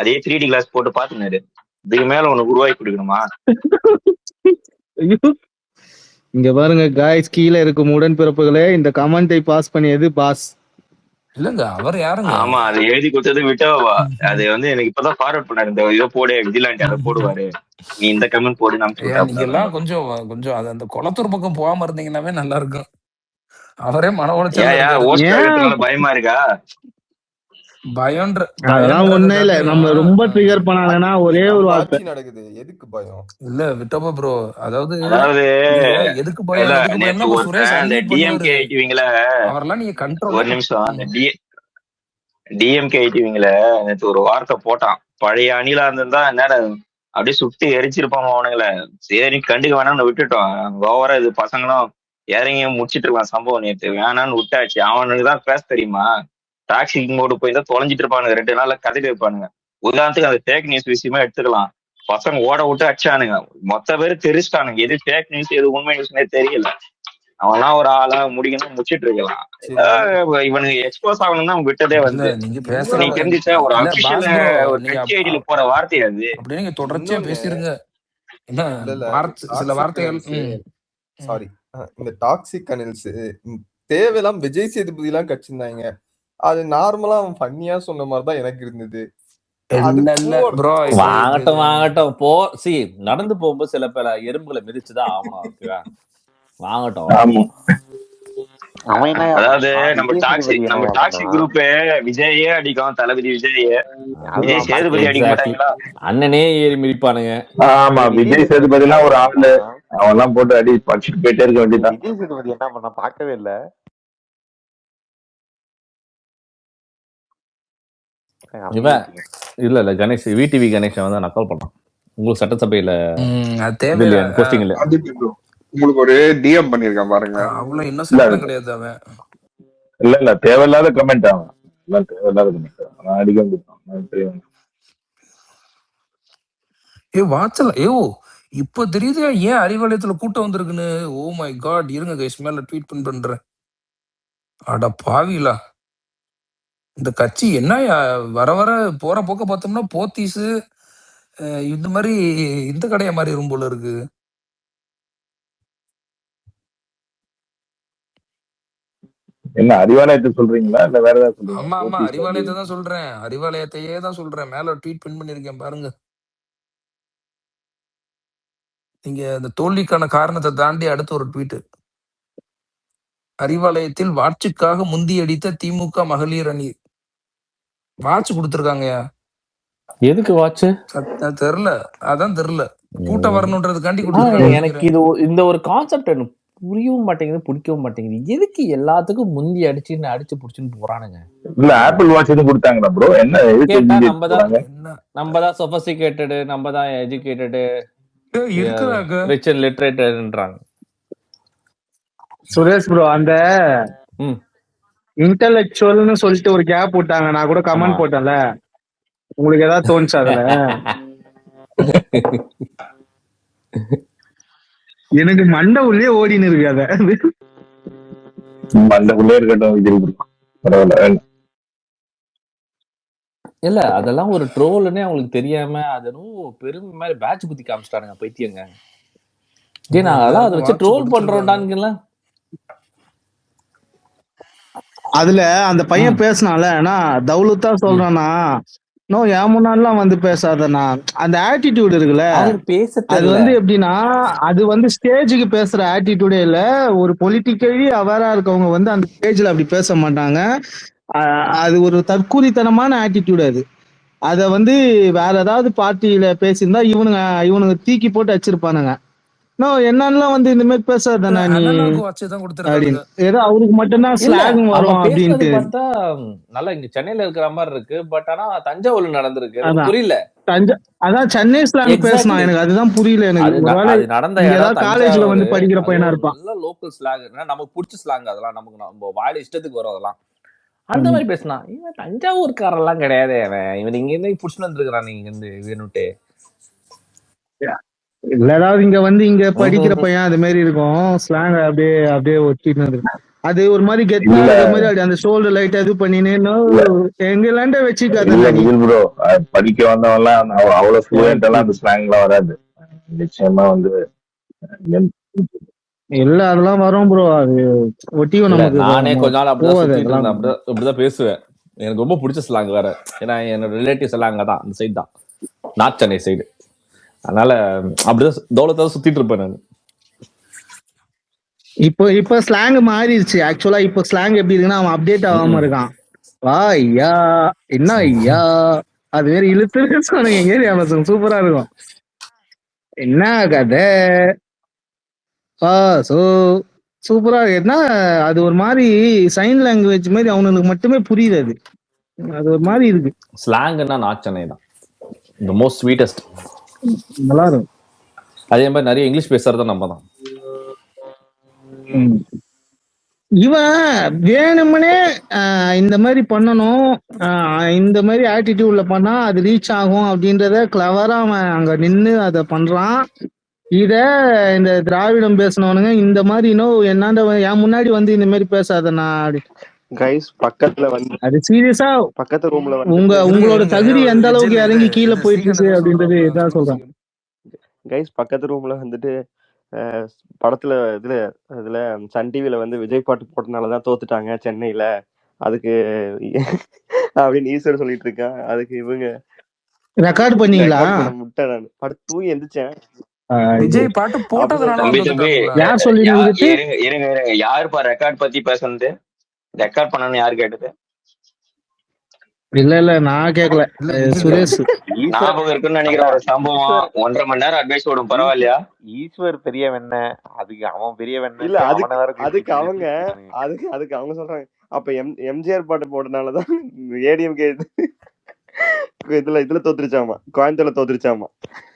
Speaker 8: அதே 3D கிளாஸ் போட்டு பாத்துனாரு, இதுக்கு மேல உனக்கு உருவாக்கி கொடுக்கணுமா?
Speaker 7: இங்க பாருங்க காய்ஸ், கீழே இருக்கும் உடன்பிறப்புகளே, இந்த கமெண்டை பாஸ் பண்ணியது பாஸ்
Speaker 1: இல்லங்க, அவர் யாருங்க?
Speaker 8: ஆமா, அது எழுதி கொடுத்தது விட்டவா. அது எனக்கு இப்பதான் ஃபார்வர்ட் பண்ணாரு, இந்த இதை போடு விஜிலாண்டி அதை போடுவாரு, நீ இந்த கமெண்ட் போடு.
Speaker 1: நீங்க எல்லாம் கொஞ்சம் கொஞ்சம் அது அந்த குளத்தூர் பக்கம் போகாம இருந்தீங்கன்னாவே நல்லா இருக்கும். அவரே மன உளைச்சல்.
Speaker 8: பயமா இருக்கா?
Speaker 7: அதெல்லாம் ஒண்ணே இல்ல, நம்ம ரொம்ப ட்ரிகர் பண்ணாங்கன்னா ஒரே ஒரு வார்த்தை
Speaker 6: நடக்குது. எதுக்கு பயம்?
Speaker 1: இல்ல விட்டப்ப ப்ரோ, அதாவது எதுக்கு
Speaker 8: பயம்?
Speaker 1: சுரேஷ்
Speaker 8: டிஎம்கே ஐடிவிங்கள
Speaker 1: அவரெல்லாம் நீங்க கண்ட்ரோல்.
Speaker 8: ஒரு நிமிஷம், டிஎம்கே ஐடிவிங்கள நேற்று ஒரு வார்த்தை போட்டான், பழைய அணிலா இருந்திருந்தா என்ன அப்படியே சுட்டு எரிச்சிருப்பாங்க அவனுங்கள. சரி கண்டுக்க வேணாம்னு விட்டுட்டோம். ஓவரா இது பசங்களும் இறங்கி முடிச்சிட்டு இருக்கலாம் சம்பவம். நேற்று வேணான்னு விட்டாச்சு. அவனுக்கு தான் பேச தெரியுமா? டாக்ஸிக் மோடு போய் தான் தொலைஞ்சிட்டு இருப்பானுங்க, 2 நாள்ல கதைட்டு இருப்பானுங்க. உதாரணத்துக்கு அந்த ஃபேக் நியூஸ் விஷயமா எடுத்துக்கலாம். பசங்க ஓட விட்டு அடிச்சானுங்க. மொத்த பேர் தெரிச்சிட்டானுங்க. எது ஃபேக் நியூஸ் எது உண்மை நியூஸ்னே தெரியல. அவன்லாம் ஒரு ஆளா முடிக்கணும் முடிச்சிட்டு இருக்கலாம். இவனுக்கு எக்ஸ்போஸ் ஆகணும்னா அவங்க விட்டதே வந்து
Speaker 1: நீங்க
Speaker 8: நீ
Speaker 1: பேசுற
Speaker 8: தெரிஞ்சிச்சா ஒரு
Speaker 1: இல்ல
Speaker 8: அபிஷியல்
Speaker 1: பாஸ் ப்ரோ,
Speaker 8: ஒரு
Speaker 1: நீங்க
Speaker 8: கட்சி ஐடியில போற வார்த்தை அது.
Speaker 1: அப்படியே நீங்க தொடர்ச்சியா
Speaker 6: இன்னொன்னு
Speaker 1: பேசிருங்க. என்ன
Speaker 6: இல்ல
Speaker 1: சில வார்த்தைகள்
Speaker 6: சாரி, இந்த டாக்ஸிக் அனில்ஸ் தேவையெல்லாம் விஜய் சேதுபதி எல்லாம் கட்சிருந்தாங்க. அது நார்மலா அவன் ஃபன்னியா சொன்ன மாதிரிதான் எனக்கு இருந்தது.
Speaker 5: வாங்கட்டும் போ. சி நடந்து போகும்போது சில பல எறும்புகளை மிதிச்சுதான் ஆகணும். ஓகேவா, வாங்கட்டும்.
Speaker 8: அதாவது நம்ம டாக்ஸி குரூப் விஜயே அடிக்கும், தளபதி விஜய் சேதுபதி அடிக்க மாட்டாங்களா?
Speaker 5: அண்ணனே ஏறி மிதிப்பானுங்க.
Speaker 3: ஆமா, விஜய் சேதுபதி எல்லாம் ஒரு ஆளு, அவன் எல்லாம் போட்டு அடி படிச்சுட்டு போயிட்டே இருக்க வேண்டியதான்.
Speaker 4: விஜய் சேதுபதி என்ன பண்ண பார்க்கவே இல்ல.
Speaker 5: இல்ல கணேஷ் விடிவி கணேஷன் வந்து நக்கல் பண்ணான். உங்களுக்கு சட்டசபையில
Speaker 9: போஸ்டிங் இல்ல, உங்களுக்கு ஒரு டிஎம் பண்ணிருக்கான் பாருங்க.
Speaker 1: அவ்வளவு இன்னும் கிடையாது அவன்.
Speaker 3: இல்ல தேவையில்லாத கமெண்ட் ஆகும். தேவையில்லாத கமெண்ட் நான் அடிக்க முடியும்.
Speaker 1: வாட்சல இப்ப தெரியுது ஏன் அறிவாலயத்துல கூட்டம் வந்திருக்குன்னு. ஓ மை காட், இருங்க கைஸ் மேல ட்வீட் பண்றேன். அட பாவிலா, இந்த கட்சி என்ன வர வர போற போக்க பார்த்தோம்னா போத்தீஸ் இந்த மாதிரி இந்த கடையை மாதிரி இருக்கும் போல இருக்கு.
Speaker 3: என்ன அறிவாலயத்தை சொல்றீங்களா இல்ல வேற ஏதாவது சொல்றீங்களா?
Speaker 1: ஆமா ஆமா, அறிவாலயத்தை தான் சொல்றேன், அறிவாலயத்தையே தான் சொல்றேன். மேல ட்வீட் பண்ணிருக்கேன் பாருங்க. நீங்க இந்த தோல்விக்கான காரணத்தை தாண்டி அடுத்த ஒரு ட்வீட். அறிவாலயத்தில் வாட்சுக்காக முந்தி அடித்த திமுக மகளிர் அணி. வாட்ச் கொடுத்துருக்காங்கயா.
Speaker 5: எதுக்கு வாட்ச்
Speaker 1: தெரியல, அதான் தெரியல. கூட்டம் வரணுன்றதுக்காண்டி
Speaker 5: எனக்கு இது இந்த ஒரு கான்செப்ட் எனக்கு புரியவும் மாட்டேங்குது, பிடிக்கவும் மாட்டேங்குது. எதுக்கு எல்லாத்துக்கும் முந்தி அடிச்சு புடிச்சுன்னு போறானுங்க?
Speaker 3: இல்ல ஆப்பிள் வாட்ச் எதுவும் கொடுத்தாங்களா ப்ரோ? என்ன
Speaker 5: கேட்டா நம்ம தான் சொபஸ்டிகேட்டட், நம்ம தான் எஜுகேட்டட், ரிச் அண்ட் லிட்டரேட்டட்ன்றாங்க.
Speaker 7: சுரேஷ் ப்ரோ, அந்த இன்டெலெக்சுவல்னு சொல்லிட்டு ஒரு கேப் விட்டாங்க. நான் கூட கமெண்ட் போட்டேன்ல, உங்களுக்கு ஏதாவது தோணுச்சு அதுல? எனக்கு மண்டை உள்ளே ஓடினு இருக்கு. அத
Speaker 3: மண்டை உள்ளே இருக்கட்டும்,
Speaker 5: இல்ல அதெல்லாம் ஒரு ட்ரோல்னே அவங்களுக்கு தெரியாம அதனும் பெருமை மாதிரி பேட்ச் புத்தி காமிச்சிட்டானுங்க பைத்தியங்க. அதெல்லாம் அதை வச்சு ட்ரோல் பண்றோம்டான்ல.
Speaker 7: அதுல அந்த பையன் பேசினால தௌலத்தா சொல்றானா, நோ என் முன்னாடிலாம் வந்து பேசாதண்ணா. அந்த ஆட்டிடியூட் இருக்குல்ல, அது வந்து எப்படின்னா, அது வந்து ஸ்டேஜுக்கு பேசுற ஆட்டிடியூடே இல்ல. ஒரு பொலிட்டிக்கலி அவேரா இருக்கவங்க வந்து அந்த ஸ்டேஜ்ல அப்படி பேச மாட்டாங்க. அது ஒரு தற்கூரித்தனமான ஆட்டிடியூட். அத வந்து வேற ஏதாவது பார்ட்டியில பேசியிருந்தா இவனுங்க தீக்கி போட்டு வச்சிருப்பானுங்க. என்னெல்லாம் வந்து இந்த மாதிரி பேசாதானே நீ, ஏதோ அவருக்கு மட்டும்தான் ஸ்லாங் வரும் அப்படின்ட்டு
Speaker 5: பார்த்தா நல்லா இங்க சென்னையில இருக்கிற மாதிரி இருக்கு. பட் ஆனா தஞ்சாவூர்ல நடந்திருக்கு, புரியல.
Speaker 7: அதான் சென்னை ஸ்லாங் பேசினா எனக்கு அதுதான் புரியல. எனக்கு
Speaker 5: நடந்த
Speaker 7: காலேஜ்ல வந்து படிக்கிற பையனா இருப்பான்.
Speaker 5: நல்ல லோக்கல் ஸ்லாங், நமக்கு பிடிச்ச ஸ்லாங். அதெல்லாம் நமக்கு நம்ம வாயில இஷ்டத்துக்கு வரும். அதெல்லாம் அந்த மாதிரி பேசினா இவன் தஞ்சாவூர்காரெல்லாம் கிடையாது. இவன் இங்க இருந்து புடிச்சுட்டு வந்துருக்கான். நீங்க இருந்து வேணுட்டே
Speaker 7: இல்ல, ஏதாவது இங்க வந்து இங்க படிக்கிற பையன் அது மாதிரி இருக்கும் ஸ்லாங். அப்படியே ஒட்டிட்டு அது ஒரு மாதிரி கெத்தா மாதிரி அந்த ஷோல்டர் லைட் அது பண்ணினே எங்கலாண்ட வச்சுக்காது.
Speaker 3: படிக்க வந்தவன்லாம் அவ்வளவு ஃப்ளூயன்ட் எல்லாம் அந்த ஸ்லாங் எல்லாம் வராது. நிச்சயமா வந்து
Speaker 7: இல்ல அதெல்லாம் வரும் ப்ரோ. அது ஒட்டியும் நமக்கு.
Speaker 5: நானே கொஞ்ச நாள் அப்படிதான் பேசுவேன். எனக்கு ரொம்ப பிடிச்ச ஸ்லாங் வேற. ஏன்னா என்னோட ரிலேட்டிவ்ஸ் எல்லாம் அங்கதான், அந்த சைடு தான், நார்த் சென்னை சைடு. அதனால அப்படிதான் தௌலத்தாவது சுத்திட்டு இருப்பேன் நான்.
Speaker 7: இப்ப ஸ்லாங் மாறிடுச்சு. ஆக்சுவலா இப்ப ஸ்லாங் எப்படி இருக்குன்னா, அவன் அப்டேட் ஆகாம இருக்கான். வா ஐயா, என்ன ஐயா, அது வேற இழுத்து சொன்னாங்க. எங்க ஏரியா பசங்க சூப்பரா இருக்கும். என்ன கதை சூப்பரா இருக்குன்னா, அது ஒரு மாதிரி சைன் லாங்குவேஜ் மாதிரி அவனுக்கு மட்டுமே புரியுது. அது ஒரு மாதிரி இருக்கு.
Speaker 5: ஸ்லாங்னா நார்த் சென்னை தான் the most sweetest.
Speaker 7: நல்லா இருக்கும்.
Speaker 5: அதே மாதிரி நிறைய இங்கிலீஷ் பேசுறது நம்ம தான்.
Speaker 7: இவன் வேணும்னே இந்த மாதிரி பண்ணணும், இந்த மாதிரி ஆட்டிடியூட்ல பண்ணா அது ரீச் ஆகும் அப்படின்றத கிளவரா அவன் அங்க நின்னு அதை பண்றான். இத இந்த திராவிடம் பேசினவனுங்க இந்த மாதிரி இன்னும் என்னாண்ட என் முன்னாடி வந்து இந்த மாதிரி பேசாதண்ணா அப்படி.
Speaker 10: கைஸ் பக்கத்துல வந்து
Speaker 7: அது சீரியஸா
Speaker 10: பக்கத்து ரூம்ல
Speaker 7: உங்களோட தகுதி எந்த அளவுக்கு இறங்கி கீழே போயிட்டு இருக்கு அப்படின்றது இதான் சொல்றேன்.
Speaker 10: கைஸ் பக்கத்து ரூம்ல வந்துட்டு படத்துல இதுல சன் டிவில வந்து விஜய் பாட்டு போட்டனாலதான் தோத்துட்டாங்க சென்னையில, அதுக்கு அப்படின்னு ஈஸ்வர் சொல்லிட்டு இருக்கான். அதுக்கு இவங்க
Speaker 7: ரெக்கார்ட் பண்ணீங்களா?
Speaker 10: முட்டை நான் படுத்து தூங்கி எந்திரிச்சேன்.
Speaker 1: விஜய் பாட்டு போட்டதுனால
Speaker 7: யார் சொல்லி
Speaker 8: இருங்க யாருப்பா ரெக்கார்ட் பத்தி பேசுனது? ரெக்கார்ட் பண்ணணும் யாரு கேட்டது?
Speaker 7: இல்ல நான் கேட்கல, சுரேஷ்.
Speaker 8: ஞாபகம் இருக்குன்னு நினைக்கிறேன் ஒரு சம்பவம். 1.5 மணி நேரம் அட்வைஸ் ஓடும், பரவாயில்லையா?
Speaker 4: ஈஸ்வர் பெரியவன், அதுக்கு அவன் பெரியவன்
Speaker 10: இல்ல, அதுக்கு அவங்க சொல்றாங்க அப்ப எம்ஜிஆர் பாட்டு போட்டனாலதான் ஏடிஎம்கே இதுல தோத்துருச்சாமா, கோயம்புத்தூர்ல தோத்துருச்சாமா.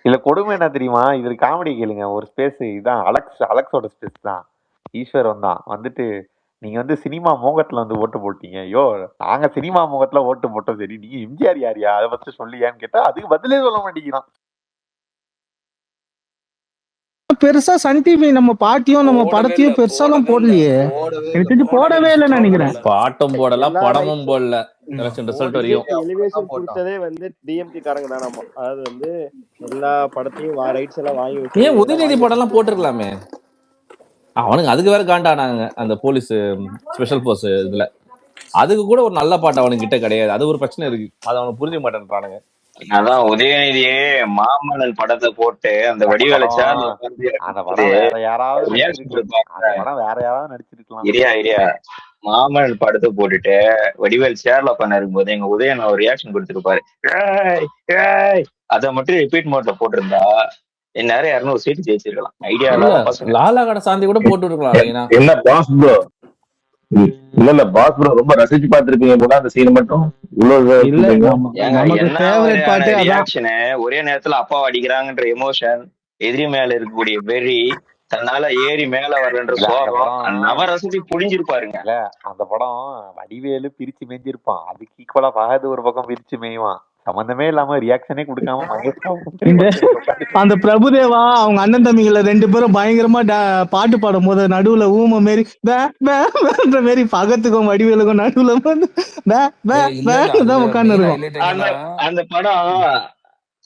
Speaker 4: இல்ல கொடுமை என்ன தெரியுமா? இது காமெடி கேளுங்க. ஒரு ஸ்பேஸ் இதான் அலெக்ஸோட ஸ்பேஸ் தான். ஈஸ்வர் வந்தான், வந்துட்டு நீங்க வந்து சினிமா மோகத்துல வந்து ஓட்டு போட்டீங்க. ஐயோ நாங்க சினிமா மோகத்துல ஓட்டு போட்டோம், சரி நீங்க எம்ஜிஆர் யாரியா அதை பத்தி சொல்லியான்னு கேட்டா அதுக்கு பதிலே சொல்ல மாட்டேங்கிறான்.
Speaker 7: பெருசா சன் டிவி நம்ம பாட்டியும் நம்ம படத்தையும் பெருசாலாம் போடலையே, எனக்கு போடவே இல்லைன்னு நினைக்கிறேன்.
Speaker 5: பாட்டும் போடல, படமும் போடல. ரிசல்ட் வரையும்
Speaker 10: எலிவேஷன் கொடுத்ததே வந்து டிஎம்கே காரங்க தானாமா. அதாவது வந்து எல்லா படத்தையும் ரைட்ஸ் எல்லாம் வாங்கி வச்சு
Speaker 5: ஏன் உதயநிதி படம் எல்லாம் போட்டிருக்கலாமே. அவனுக்கு அதுக்கு வேற காண்டானாங்க அந்த போலீஸ் ஸ்பெஷல் போர்ஸ் இதுல. அதுக்கு கூட ஒரு நல்ல பாட்டு அவனுக்கு கிட்ட கிடையாது. அது ஒரு பிரச்சனை இருக்கு, அதை அவனுக்கு புரிஞ்ச மாட்டேன்றானுங்க.
Speaker 8: அதான் உதயநிதியே மாமன்னன் படத்தை போட்டு அந்த வடிவேல
Speaker 4: வேற யாராவது நடிச்சிருக்கலாம்.
Speaker 8: இரியா மாமன்னன் படத்தை போட்டுட்டு வடிவேல் சேர்ல உட்காந்து இருக்கும்போது எங்க உதயன் ஒரு ரியாக்ஷன் கொடுத்துருப்பாரு. அதை மட்டும் ரிப்பீட் மோட்ல போட்டிருந்தா நேரம் 200 சீட்டு ஜெயிச்சிருக்கலாம். ஐடியா
Speaker 5: லாலா கடை சாந்தி கூட போட்டு இருக்கலாம்.
Speaker 3: என்ன பாஸ் ப்ரோ? இல்ல பாஸ் ப்ரோ ரொம்ப ரசிச்சு பாத்துருப்பீங்க போல அந்த சீன் மட்டும்.
Speaker 8: ஒரே நேரத்துல அப்பா அடிக்கிறாங்கன்ற எமோஷன், எதிரி மேல இருக்கக்கூடிய வெறி, தன்னால ஏறி மேல வரலன்ற சோகம் நவரசதி புடிஞ்சிருப்பாருங்க.
Speaker 4: அந்த படம் வடிவேலு பிரிச்சு மேய்ஞ்சிருப்பான், அதுக்கு ஈக்குவலா பகாது ஒரு பக்கம் பிரிச்சு மேய்வான். சம்பந்தமே இல்லாம ரியாக்ஷனே கொடுக்காம
Speaker 7: அந்த பிரபுதேவா அவங்க அண்ணன் தம்பிகளை 2 பேரும் பயங்கரமா பாட்டு பாடும் போது நடுவுல ஊம மாரி மாரி பகத்துக்கும் வடிவேலுக்கும் நடுவுல உட்கார்ந்து இருக்கும்.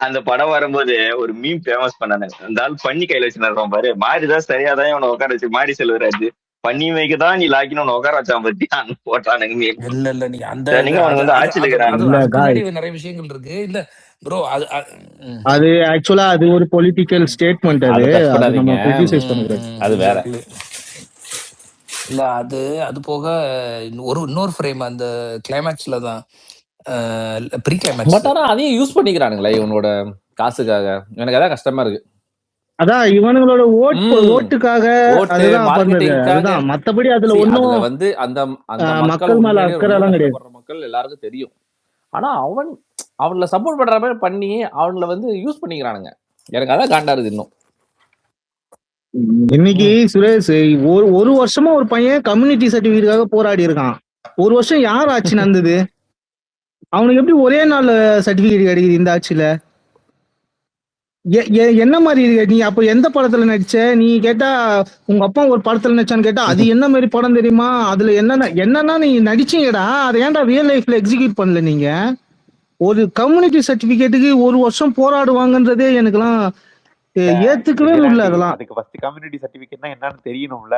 Speaker 8: அந்த படம் வரும்போது ஒரு மீம் ஃபேமஸ் பண்ணாங்க. அந்த ஆள் பண்ணி கையில வச்சுருப்பான் பாரு, மாரிதான் சரியாதான் இவனை உட்கார வச்சு, மாரி செல்வராஜ் பண்ணி வைக்கதான் நீ லாக்கின்னு ஒன்னு உட்கார வச்சான் பத்தி போட்டானுங்க.
Speaker 1: இல்ல நீ அந்த நிறைய விஷயங்கள் இருக்கு. இல்ல ப்ரோ
Speaker 7: அது ஆக்சுவலா அது ஒரு பொலிட்டிக்கல் ஸ்டேட்மெண்ட்.
Speaker 5: அது வேற
Speaker 1: இல்ல. அது போக இன்னொரு ஃப்ரேம் அந்த கிளைமேக்ஸ்ல தான் ப்ரீ கிளைமேக்ஸ்.
Speaker 5: பட் ஆனா அதையும் யூஸ் பண்ணிக்கிறானுங்களே இவனோட காசுக்காக. எனக்கு அதான் கஷ்டமா இருக்கு.
Speaker 7: அதான் இவனுங்களோட ஓட்டுக்காக, அதுதான் மத்தபடி அதுல ஒண்ணும்
Speaker 5: வந்து அந்த
Speaker 7: மக்கள் மேல அக்கறை எல்லாம் கிடையாது.
Speaker 5: மக்கள் எல்லாருக்கும் தெரியும். ஆனா அவங்கள சப்போர்ட் பண்ற மாதிரி பண்ணி அவங்கள வந்து யூஸ் பண்ணிக்கிறானுங்க. எனக்கு அதான் காண்டா இருக்கு. இன்னும்
Speaker 7: இன்னைக்கு சுரேஷ் ஒரு வருஷமா ஒரு பையன் கம்யூனிட்டி சர்டிபிகேட்டுக்காக போராடி இருக்கான். ஒரு வருஷம் யார் ஆட்சி நடந்தது? அவனுக்கு எப்படி ஒரே நாள் சர்டிபிகேட் கிடைக்குது இந்த ஆட்சியில? என்ன மாதிரி நீ அப்ப எந்த படத்துல நடிச்ச? நீ கேட்டா உங்க அப்பா ஒரு படத்துல நடிச்சான்னு கேட்டா அது என்ன மாதிரி படம் தெரியுமா? அதுல என்னன்னா நீ நடிச்சீங்கடா, அதை ஏன்டா ரியல் லைஃப்ல எக்ஸிக்யூட் பண்ணல? நீங்க ஒரு கம்யூனிட்டி சர்டிபிகேட்டுக்கு ஒரு வருஷம் போராடுவாங்கன்றதே எனக்குலாம் ஏத்துக்கவே முடியல. அதெல்லாம்
Speaker 4: அதுக்கு ஃபர்ஸ்ட் கம்யூனிட்டி சர்டிபிகேட்னா என்னன்னு தெரியணும்ல.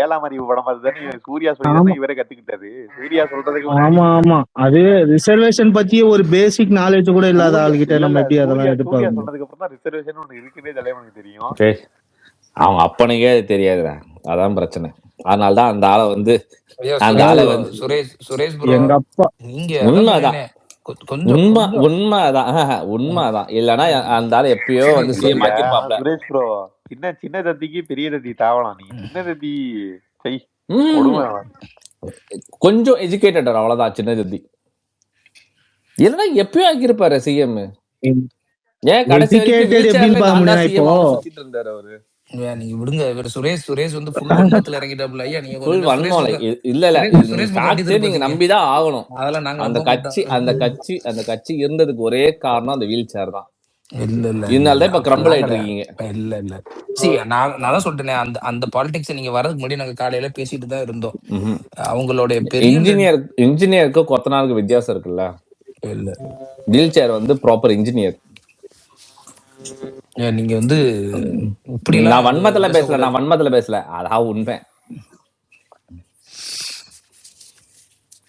Speaker 4: 7ஆம் அறிவு படம் அதுதானே சூர்யா சொல்லி இவரே கத்துக்கிட்டாரு. சூர்யா சொல்றதுக்கு
Speaker 7: ஆமா அது ரிசர்வேஷன் பத்தியே ஒரு பேசிக் நாலேஜ் கூட இல்லாத ஆளுகிட்ட நம்ம எப்படி அதெல்லாம் எதிர்பார்க்க?
Speaker 4: சொன்னதுக்கு அப்புறம் தான் ரிசர்வேஷன் ஒண்ணு இருக்குன்னே தலைவனுக்கு தெரியும்.
Speaker 5: அவங்க அப்பனுக்கே தெரியாதுடா, அதான் பிரச்சனை. அதனாலதான் அந்த ஆளை வந்து
Speaker 1: சுரேஷ்
Speaker 7: எங்க அப்பா
Speaker 5: உண்மைதான் உண்மைதான். இல்லன்னா அந்த ஆளு எப்பயோ வந்து சிஎம் ஆக்கிருப்பாப்ல.
Speaker 4: சுரேஷ் ப்ரோ சின்ன தத்திக்கு பெரிய தத்தி தாவலாம். நீ சின்ன தத்தி
Speaker 5: கொஞ்சம் எஜுகேட்டட், அவ்வளவுதான் சின்ன தத்தி. இல்லன்னா எப்பயோ ஆக்கிருப்பாரு சிஎம். ஏன் கடைசி இருந்தாரு அவரு.
Speaker 1: நீங்க விடுங்க. இவர் சுரேஷ் வந்து ஃபுல் வன்மத்துல இறங்கிட்டாப்ல. ஐயா நீங்க
Speaker 5: ஃபுல்
Speaker 1: கொஞ்சம் சுரேஷ்
Speaker 5: வன்மம்
Speaker 1: பக்கம்
Speaker 5: இல்ல
Speaker 1: சுரேஷ் பக்கம் எப்படி
Speaker 5: ஃபேக்டே நீங்க
Speaker 1: திருப்பாதீங்க.
Speaker 5: நம்பிதான் ஆகணும்.
Speaker 1: அதெல்லாம் நாங்க
Speaker 5: அந்த
Speaker 1: நம்ப
Speaker 5: கட்சி
Speaker 1: மாட்டோம்.
Speaker 5: அந்த கட்சி இருந்ததுக்கு ஒரே காரணம் அந்த வீல் சேர் தான்.
Speaker 1: இல்ல
Speaker 5: இதனால தான் இப்ப கிரம்பிள்
Speaker 1: நாங்க
Speaker 5: ஆயிட்டு இருக்கீங்க.
Speaker 1: இல்ல நான் தான் சொல்லிட்டேனே, அந்த பாலிடிக்ஸ் நீங்க வரதுக்கு முன்னாடி நாங்க காலையில பேசிட்டு தான் இருந்தோம். அவங்களுடைய பெரிய
Speaker 5: இன்ஜினியருக்கு கொத்தனாருக்கு வித்தியாசம் இருக்குல்ல.
Speaker 1: இல்ல
Speaker 5: வீல் சேர் வந்து ப்ராப்பர் இன்ஜினியர்.
Speaker 1: நீங்க வந்து
Speaker 5: நான் வன்மத்துல பேசல அதான் உண்மை.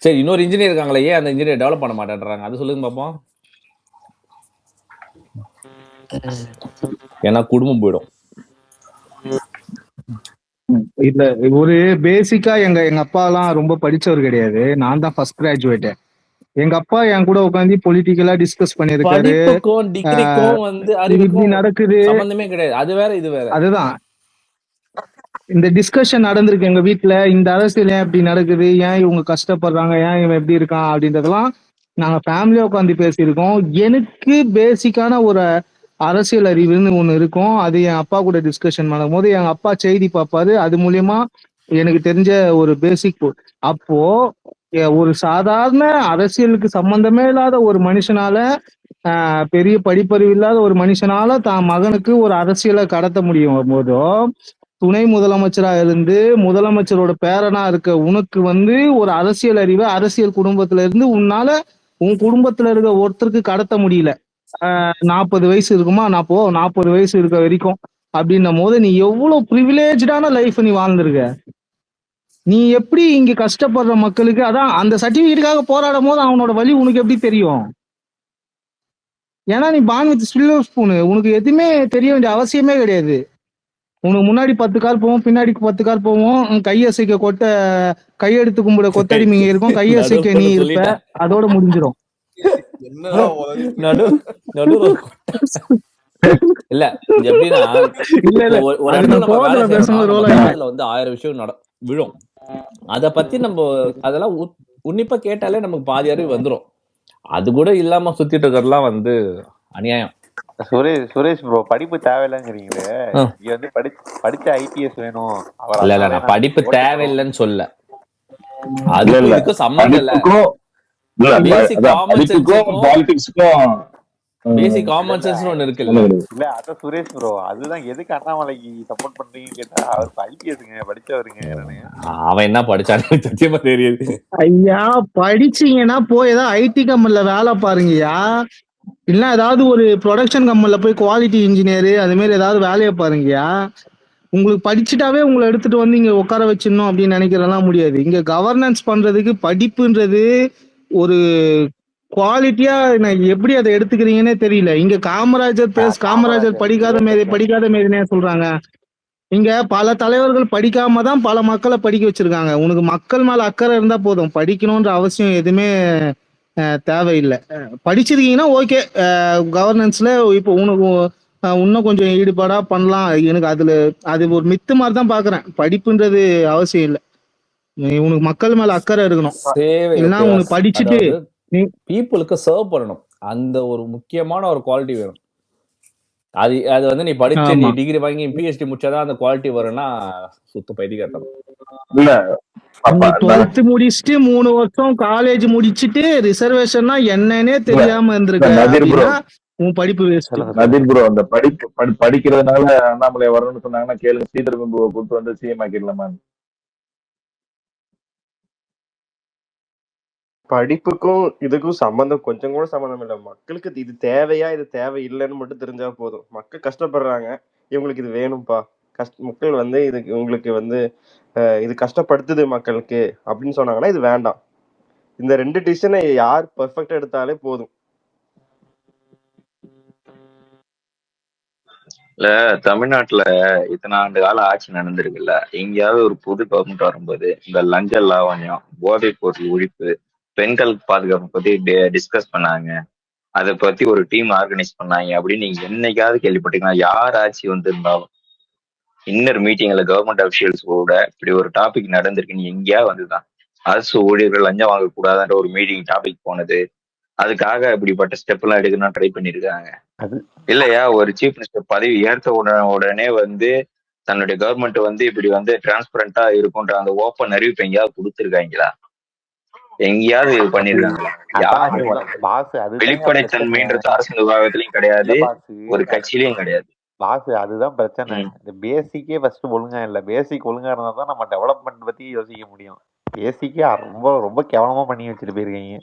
Speaker 5: சரி, இன்னொரு இன்ஜினியர் இருக்காங்களே, ஏன் அந்த இன்ஜினியர் டெவலப் பண்ண மாட்டேன்றாங்க, அது சொல்லுங்க பாப்போம். ஏன்னா குடும்பம் போயிடும்.
Speaker 7: இல்ல ஒரு பேசிக்கா எங்க அப்பா எல்லாம் ரொம்ப படிச்சவர் கிடையாது. நான் தான் ஃபர்ஸ்ட் கிராஜுவேட். எங்க அப்பா என் கூட உட்காந்து பொலிட்டிக்கலா டிஸ்கஸ் பண்ணிருக்காரு.
Speaker 5: படிப்புக்கும் டிகிரிக்கும் வந்து அறிவுக்கும்
Speaker 7: நடக்குது,
Speaker 5: சம்பந்தமே கிடையாது. அது வேற இது வேற.
Speaker 7: அதுதான் இந்த டிஸ்கஷன் நடந்திருக்கு எங்க வீட்டுல. இந்த அரசியல் ஏன் இப்படி நடக்குது, ஏன் இவங்க கஷ்டப்படுறாங்க, ஏன் இவன் எப்படி இருக்கான் அப்படின்றதெல்லாம் நாங்க ஃபேமிலியா உட்காந்து பேசியிருக்கோம். எனக்கு பேசிக்கான ஒரு அரசியல் அறிவுன்னு ஒண்ணு இருக்கும். அது என் அப்பா கூட டிஸ்கஷன் பண்ணும் போது எங்க அப்பா செய்தி பார்ப்பாரு, அது மூலியமா எனக்கு தெரிஞ்ச ஒரு பேசிக். அப்போ ஒரு சாதாரண அரசியலுக்கு சம்பந்தமே இல்லாத ஒரு மனுஷனால, பெரிய படிப்பறிவு இல்லாத ஒரு மனுஷனால தான் மகனுக்கு ஒரு அரசியலை கடத்த முடியும் போதோ, துணை முதலமைச்சரா இருந்து முதலமைச்சரோட பேரனா இருக்க உனக்கு வந்து ஒரு அரசியல் அறிவை அரசியல் குடும்பத்துல இருந்து உன்னால உன் குடும்பத்துல இருக்க ஒருத்தருக்கு கடத்த முடியல. 40 வயசு இருக்குமா, 40 வயசு இருக்க வரைக்கும் அப்படின்னும் போது நீ எவ்வளவு ப்ரிவிலேஜான லைஃப் நீ வாழ்ந்திருக்க. நீ எப்படி இங்க கஷ்டப்படுற மக்களுக்கு அதான் அந்த சர்டிபிகேட்டுக்காக போராடும் போது அவனோட வழி உனக்கு எப்படி தெரியும்? ஏன்னா நீ பான் வித் சில்வர் ஸ்பூனு, உனக்கு எதுவுமே தெரிய வேண்டிய அவசியமே கிடையாது. உனக்கு முன்னாடி 10 கால் போவோம், பின்னாடி 10 கால் போவோம். கையசைக்க கையெடுத்து கும்பிட கொத்தடிமைங்க இருக்கும், கையசைக்க நீ இருப்ப, அதோட முடிஞ்சிடும்.
Speaker 5: இல்ல எப்படின்னா ஒரு இடத்துல நம்ம வேலை செய்யறோம்னா வந்து 1000 விஷயம் விழும். அத பத்தி நம்ம அதெல்லாம் உன்னிப்பா கேட்டாலே நமக்கு பாதி அறிவு வந்துரும். அது கூட இல்லாம சுத்திட்டு இருக்கிறதுலாம் வந்து அநியாயம்.
Speaker 4: சுரேஷ் ப்ரோ, படிப்பு தேவையில்லைங்கிறீங்களே, இங்க வந்து படிச்ச ஐபிஎஸ் வேணும்.
Speaker 5: இல்ல நான் படிப்பு தேவையில்லைன்னு சொல்ல, அதுக்கு சம்மந்தம் இல்ல. பேசிக் காமன் சென்ஸ் ஒண்ணு இருக்குல்ல.
Speaker 4: இல்ல அதான் சுரேஷ் ப்ரோ, அதுதான் எதுக்கு அண்ணாமலைக்கு சப்போர்ட் பண்றீங்கன்னு கேட்டா, அவர் ஐபிஎஸ்ங்க படிச்சவருங்க.
Speaker 5: அவன் என்ன படிச்சான்னு சத்தியமா தெரியுது.
Speaker 7: ஐயா படிச்சீங்கன்னா போய் ஏதாவது ஐடி கம்பெனில வேலை பாருங்கய்யா, இல்ல ஏதாவது ஒரு ப்ரொடக்ஷன் கம்பெனில போய் குவாலிட்டி இன்ஜினியர் அது மாதிரி ஏதாவது வேலையை பாருங்கய்யா. உங்களுக்கு படிச்சுட்டாவே உங்களை எடுத்துட்டு வந்து இங்க உட்கார வச்சிடணும் அப்படின்னு நினைக்கிறதெல்லாம் முடியாது. இங்க கவர்னன்ஸ் பண்றதுக்கு படிப்புன்றது ஒரு குவாலிட்டியா எப்படி அதை எடுத்துக்கிறீங்கன்னே தெரியல. இங்க காமராஜர் படிக்காத மாரினே சொல்றாங்க. இங்க பல தலைவர்கள் படிக்காம தான் பல மக்களை படிக்க வச்சிருக்காங்க. உனக்கு மக்கள் மேல அக்கறை இருந்தா போதும், படிக்கணும்ன்ற அவசியம் எதுவுமே தேவையில்லை. படிச்சிருக்கீங்கன்னா ஓகே, கவர்னன்ஸ்ல இப்போ உனக்கு இன்னும் கொஞ்சம் ஈடுபாடா பண்ணலாம். எனக்கு அது ஒரு மித்து மாதிரி தான் பாக்குறேன். படிப்புன்றது அவசியம் இல்லை, உனக்கு மக்கள் மேல அக்கறை இருக்கணும். இல்லைன்னா உனக்கு படிச்சுட்டு
Speaker 5: பீப்புளுக்கு சர்வ் பண்ணணும், அந்த ஒரு முக்கியமான ஒரு குவாலிட்டி வேணும். அது வந்து நீ படிச்சு நீ டிகிரி வாங்கி பிஹெச்டி முடிச்சாதான் அந்த குவாலிட்டி வரும்னா சுத்த பைத்தியக்காரத்தனம்.
Speaker 7: இல்ல 12th முடிச்சுட்டு 3 வருஷம் காலேஜ் முடிச்சுட்டு ரிசர்வேஷன்னா என்னன்னே தெரியாம இருந்திருக்க, உன் படிப்பு வேஸ்ட்.
Speaker 3: நதீர் ப்ரோ, அந்த படிக்கிறதுனால அண்ணாமலை வரணும்னு சொன்னாங்கன்னா கேளுங்க, ஸ்ரீதர் குண்டுவை கூட்டு வந்து சிஎம் ஆக்கிடலாமா?
Speaker 10: படிப்புக்கும் இதுக்கும் சம்பந்தம் கொஞ்சம் கூட சம்பந்தம் இல்லை. மக்களுக்கு இது தேவையா இது தேவையில்லைன்னு மட்டும் தெரிஞ்சா போதும். மக்கள் கஷ்டப்படுறாங்க, இவங்களுக்கு இது வேணும்பா, மக்கள் வந்து இதுக்கு உங்களுக்கு வந்து இது கஷ்டப்படுத்துது மக்களுக்கு அப்படின்னு சொன்னாங்கன்னா இது வேண்டாம். இந்த 2 டிசிஷனை யார் பெர்ஃபெக்டா எடுத்தாலே போதும்.
Speaker 8: இல்ல தமிழ்நாட்டுல இத்தனை ஆண்டு கால ஆட்சி நடந்திருக்குல்ல, எங்கேயாவது ஒரு புது கவர்மெண்ட் வரும்போது இந்த லஞ்ச லாவண்யம், போதைப் பொருள் ஒழிப்பு, பெண்களுக்கு பாதுகாப்பு பத்தி டிஸ்கஸ் பண்ணாங்க, அதை பத்தி ஒரு டீம் ஆர்கனைஸ் பண்ணாங்க அப்படின்னு நீங்க என்னைக்காவது கேள்விப்பட்டீங்கன்னா? யார் ஆட்சி வந்திருந்தாலும் இன்னர் மீட்டிங்ல கவர்மெண்ட் அபிஷியல்ஸ் கூட இப்படி ஒரு டாபிக் நடந்திருக்கு நீ எங்கேயா வந்துதான்? அரசு ஊழியர்கள் லஞ்சம் வாங்கக்கூடாதுன்ற ஒரு மீட்டிங் டாபிக் போனது, அதுக்காக இப்படிப்பட்ட ஸ்டெப் எல்லாம் எடுக்கணும்னு ட்ரை பண்ணிருக்காங்க இல்லையா? ஒரு சீஃப் மினிஸ்டர் பதவி ஏற்ற உடனே வந்து தன்னுடைய கவர்மெண்ட் வந்து இப்படி வந்து டிரான்ஸ்பரண்டா இருக்குன்ற அந்த ஓப்பன் அறிவிப்பு எங்கேயாவது கொடுத்துருக்காங்களா? எங்கேயாவது இது பண்ணிருக்காங்களா? யாருமே
Speaker 4: பாஸ் அதுதான்
Speaker 8: வெளிப்படைத்தன்மைன்றது அரசு நிர்வாகத்திலயும் கிடையாது, ஒரு கட்சியிலயும் கிடையாது.
Speaker 4: பாஸ் அதுதான் பிரச்சனை. இந்த பேசிக்கே ஃபர்ஸ்ட் ஒழுங்கா இல்ல. பேசிக் ஒழுங்கா இருந்தா தான் நம்ம டெவலப்மெண்ட் பத்தி யோசிக்க முடியும். பேசிக்கே ரொம்ப ரொம்ப கேவலமா பண்ணி வச்சுட்டு போயிருக்கீங்க.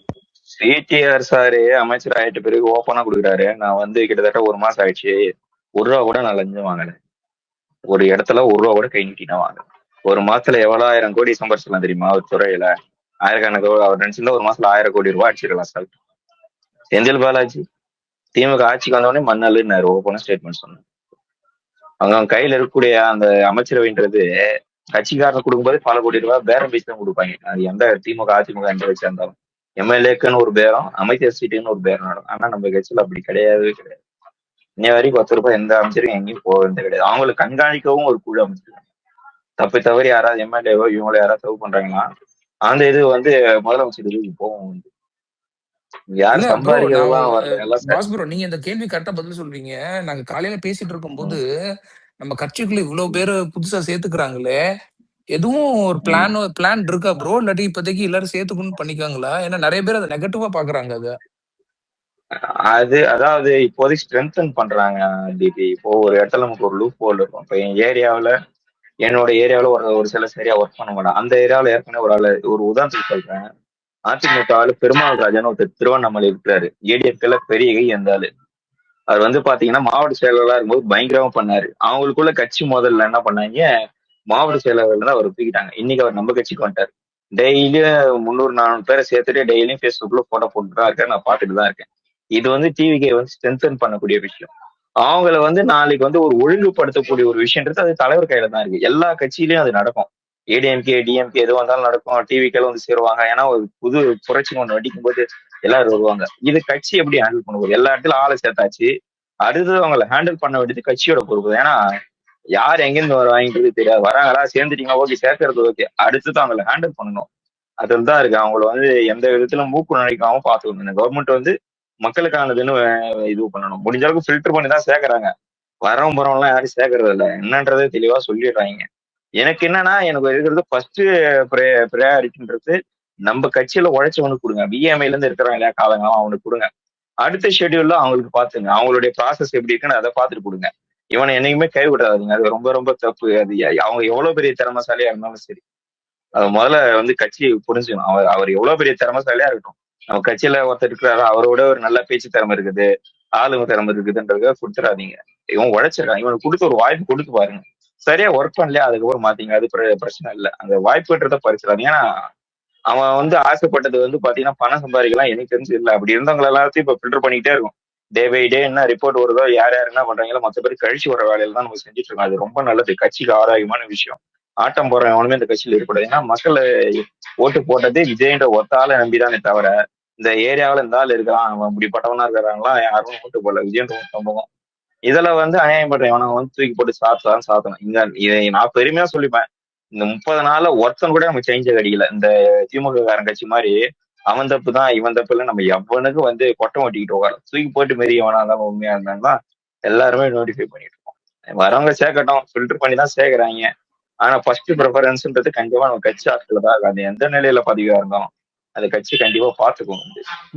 Speaker 8: சிடிஆர் சாரு அமைச்சர் ஆயிட்ட பிறகு ஓப்பனா கொடுக்குறாரு. நான் வந்து கிட்டத்தட்ட 1 மாசம் ஆயிடுச்சு, 1 ரூபா கூட நான் லஞ்சம் வாங்கல. ஒரு இடத்துல 1 ரூபா கூட கை நீட்டினா வாங்க. 1 மாசத்துல எவ்வளவு 1000 கோடி சம்பாரிச்சிடலாம் தெரியுமா? ஒரு துறையில ஆயிரக்கணக்கு அவர் நினைச்சிருந்தா 1 மாசத்துல 1000 கோடி ரூபாய் அடிச்சிடலாம் சார். செந்தில் பாலாஜி திமுக ஆட்சிக்கு வந்தவொடனே மண்ணல்லுன்னாரு, ஓப்பனா ஸ்டேட்மெண்ட் சொன்னேன். அவங்க கையில இருக்கக்கூடிய அந்த அமைச்சரவைன்றது கட்சிக்காரன் கொடுக்கும்போது பல கோடி ரூபாய் பேரம் பேசி தான் கொடுப்பாங்க. அது எந்த திமுக அதிமுக எந்த வச்சு இருந்தாலும் எம்எல்ஏக்குன்னு ஒரு பேரம், அமைச்சர் சீட்டுன்னு ஒரு பேரம் நடக்கும். ஆனா நம்ம கட்சியில அப்படி கிடையவே கிடையாது. இன்னை வரைக்கும் 10 ரூபாய் எந்த அமைச்சரும் எங்கேயும் போகிறது கிடையாது. அவங்களை கண்காணிக்கவும் ஒரு குழு அமைச்சிருக்காங்க. தவறி யாராவது எம்எல்ஏவோ இவங்களோ யாராவது தப்பு பண்றாங்கன்னா அந்த இது வந்து முதலமைச்சருக்கு போகும். யாரு
Speaker 1: சம்பாதிக்கிறதெல்லாம் நீங்க இந்த கேள்வி கரெக்டா பதில் சொல்றீங்க. நாங்க காலையில பேசிட்டு இருக்கும் போது நம்ம கட்சிக்குள்ள இவ்வளவு பேரு புதுசா சேர்த்துக்கிறாங்களே, எதுவும் ஒரு பிளான் இருக்கா ப்ரோ? இல்லாட்டி இப்போதைக்கு எல்லாரும் சேர்த்துக்கணும்னு பண்ணிக்காங்களா? ஏன்னா நிறைய பேர் அதை நெகட்டிவா பாக்குறாங்க.
Speaker 8: அது அதாவது இப்போதைக்கு ஸ்ட்ரென்தன் பண்றாங்க டிபி. இப்போ ஒரு இடத்துல நமக்கு ஒரு லூப் ஹோல் இருக்கும். இப்போ என் ஏரியாவில் என்னோட ஏரியாவில் ஒரு சில சரியா ஒர்க் பண்ண மாட்டான். அந்த ஏரியாவில் ஏற்கனவே ஒரு ஆள், ஒரு உதாரணத்துக்கு சொல்றேன், அதிமுக ஆளு பெருமாள் ராஜன் ஒருத்தர் திருவண்ணாமலை இருக்கிறாரு. ஏடிஎஃப்ல பெரிய கை அந்த ஆளு. அவர் வந்து பாத்தீங்கன்னா மாவட்ட செயலாளராக இருக்கும்போது பயங்கரமா பண்ணாரு. அவங்களுக்குள்ள கட்சி முதல்ல என்ன பண்ணாங்க, மாவட்ட செயலாளர்கள் தான் அவர் தூக்கிட்டாங்க. இன்னைக்கு அவர் நம்ம கட்சிக்கு வந்துட்டார். டெய்லியும் 300-400 பேரை சேர்த்துட்டு டெய்லியும் ஃபேஸ்புக்ல போட்டோ போட்டுதான் இருக்கேன், நான் பார்த்துட்டு தான் இருக்கேன். இது வந்து டிவிகே வந்து ஸ்ட்ரென்தன் பண்ணக்கூடிய விஷயம். அவங்கள வந்து நாளைக்கு வந்து ஒரு ஒழுங்குபடுத்தக்கூடிய ஒரு விஷயன்றது அது தலைவர் கையில தான் இருக்கு. எல்லா கட்சியிலயும் அது நடக்கும். ஏடிஎம்கே டிஎம்கே எது வந்தாலும் நடக்கும். டிவிக்கேல வந்து சேருவாங்க. ஏன்னா ஒரு புது புரட்சி ஒன்று வெடிக்கும் போது எல்லாரும் வருவாங்க. இது கட்சி எப்படி ஹேண்டில் பண்ணுவோம்? எல்லா இடத்துலயும் ஆளை சேர்த்தாச்சு, அடுத்தது அவங்களை ஹேண்டில் பண்ண வேண்டியது கட்சியோட பொறுப்பு. ஏன்னா யார் எங்கிருந்து வாங்கிட்டு தெரியாது. வராங்களா, சேர்ந்துட்டீங்களா, ஓகே, சேர்க்கறது ஓகே, அடுத்தது அவங்களை ஹேண்டில் பண்ணணும். அதுல தான் இருக்கு. அவங்கள வந்து எந்த விதத்துல மூக்கு நுழைக்காம பாத்துக்கணும். கவர்மெண்ட் வந்து மக்களுக்கானதுன்னு இது பண்ணணும். முடிஞ்ச அளவுக்கு ஃபில்டர் பண்ணி தான் சேர்க்கறாங்க. வரவும் போறவங்கலாம் யாரும் சேர்க்கறது இல்லை. என்னன்றதே தெளிவா சொல்லிடுறாங்க. எனக்கு என்னன்னா, எனக்கு இருக்கிறது ஃபர்ஸ்ட் ப்ரையாரிட்டின்றது நம்ம கட்சியில உழைச்சவனுக்கு கொடுங்க. பிஎம்ஐல இருந்து இருக்கிறாங்க இல்லையா காலங்காலம், அவனுக்கு கொடுங்க. அடுத்த ஷெட்யூல்ல அவங்களுக்கு பாத்துங்க. அவங்களுடைய ப்ராசஸ் எப்படி இருக்குன்னு அதை பார்த்துட்டு கொடுங்க. இவனை என்னைக்குமே கை விடாதுங்க. அது ரொம்ப ரொம்ப தப்பு. அது அவங்க எவ்வளவு பெரிய திறமைசாலியா இருந்தாலும் சரி, அது முதல்ல வந்து கட்சி புரிஞ்சுக்கணும். அவர் எவ்வளவு பெரிய திறமைசாலியா இருக்கட்டும், நம்ம கட்சியில ஒருத்தர் இருக்கிறாரு, அவரோட ஒரு நல்ல பேச்சு திறமை இருக்குது, ஆளுங்க திறமை இருக்குதுன்றத கொடுத்துடாதீங்க. இவன் உழைச்சிருக்கான், இவனுக்கு கொடுத்து ஒரு வாய்ப்பு கொடுத்து பாருங்க. சரியா ஒர்க் பண்ணலையா அதுக்கப்புறம் மாத்தீங்க, அது பிரச்சனை இல்லை. அந்த வாய்ப்புன்றத பறிச்சிடாதீங்க. ஏன்னா அவன் வந்து ஆசைப்பட்டது வந்து பாத்தீங்கன்னா பணம் சம்பாதிக்கலாம், எனக்கு தெரிஞ்சு இல்லை. அப்படி இருந்தவங்க எல்லாத்தையும் இப்ப ஃபில்டர் பண்ணிக்கிட்டே இருக்கும். டே பை டே என்ன ரிப்போர்ட் வருதோ, யார் என்ன பண்றாங்களோ மற்ற பேர் கழிச்சு வர வேலையில தான் நம்ம செஞ்சுட்டு இருக்கோம். அது ரொம்ப நல்லது, கட்சிக்கு ஆரோக்கியமான விஷயம். ஆட்டம் போடுறவன் எவனுமே இந்த கட்சியில இருக்கக்கூடாது. ஏன்னா மக்கள் ஓட்டு போட்டதே விஜய்ன்ற ஒத்தால நம்பிதானே தவிர, இந்த ஏரியாவில இந்த ஆள் இருக்கிறான், அவன் இப்படிப்பட்டவனா இருக்கிறாங்களாம் யாரும் ஓட்டு போடல. விஜய்ன்ற சம்பவம் இதுல வந்து அநியாயம் பண்றேன். அவனை வந்து தூக்கி போட்டு சாத்தணும். இங்க இதை நான் பெருமையா சொல்லிப்பேன். இந்த 30 நாள்ல ஒருத்தன் கூட நம்ம சேஞ்ச கிடைக்கல. இந்த திமுக காரன் கட்சி மாதிரி அவன் தப்பு தான் இவன் தப்பு இல்லை நம்ம எவனுக்கு வந்து கொட்டம் ஓட்டிக்கிட்டு உட்கார தூக்கி போட்டு மாரி எவனா இருந்தாலும் உண்மையா இருந்தாங்கன்னா எல்லாருமே நோட்டிஃபை பண்ணிட்டு இருக்கோம். வரவங்க சேர்க்கட்டும், ஃபில்டர் பண்ணி தான் சேர்க்கிறாங்க. ஆனா ஃபர்ஸ்ட் ப்ரிஃபரன்ஸ்ன்றது கண்டிப்பா நம்ம கட்சி ஆட்கள் தான். அது எந்த நிலையில பதிவா இருந்தாலும் அது கட்சி கண்டிப்பா பாத்துக்கணும்.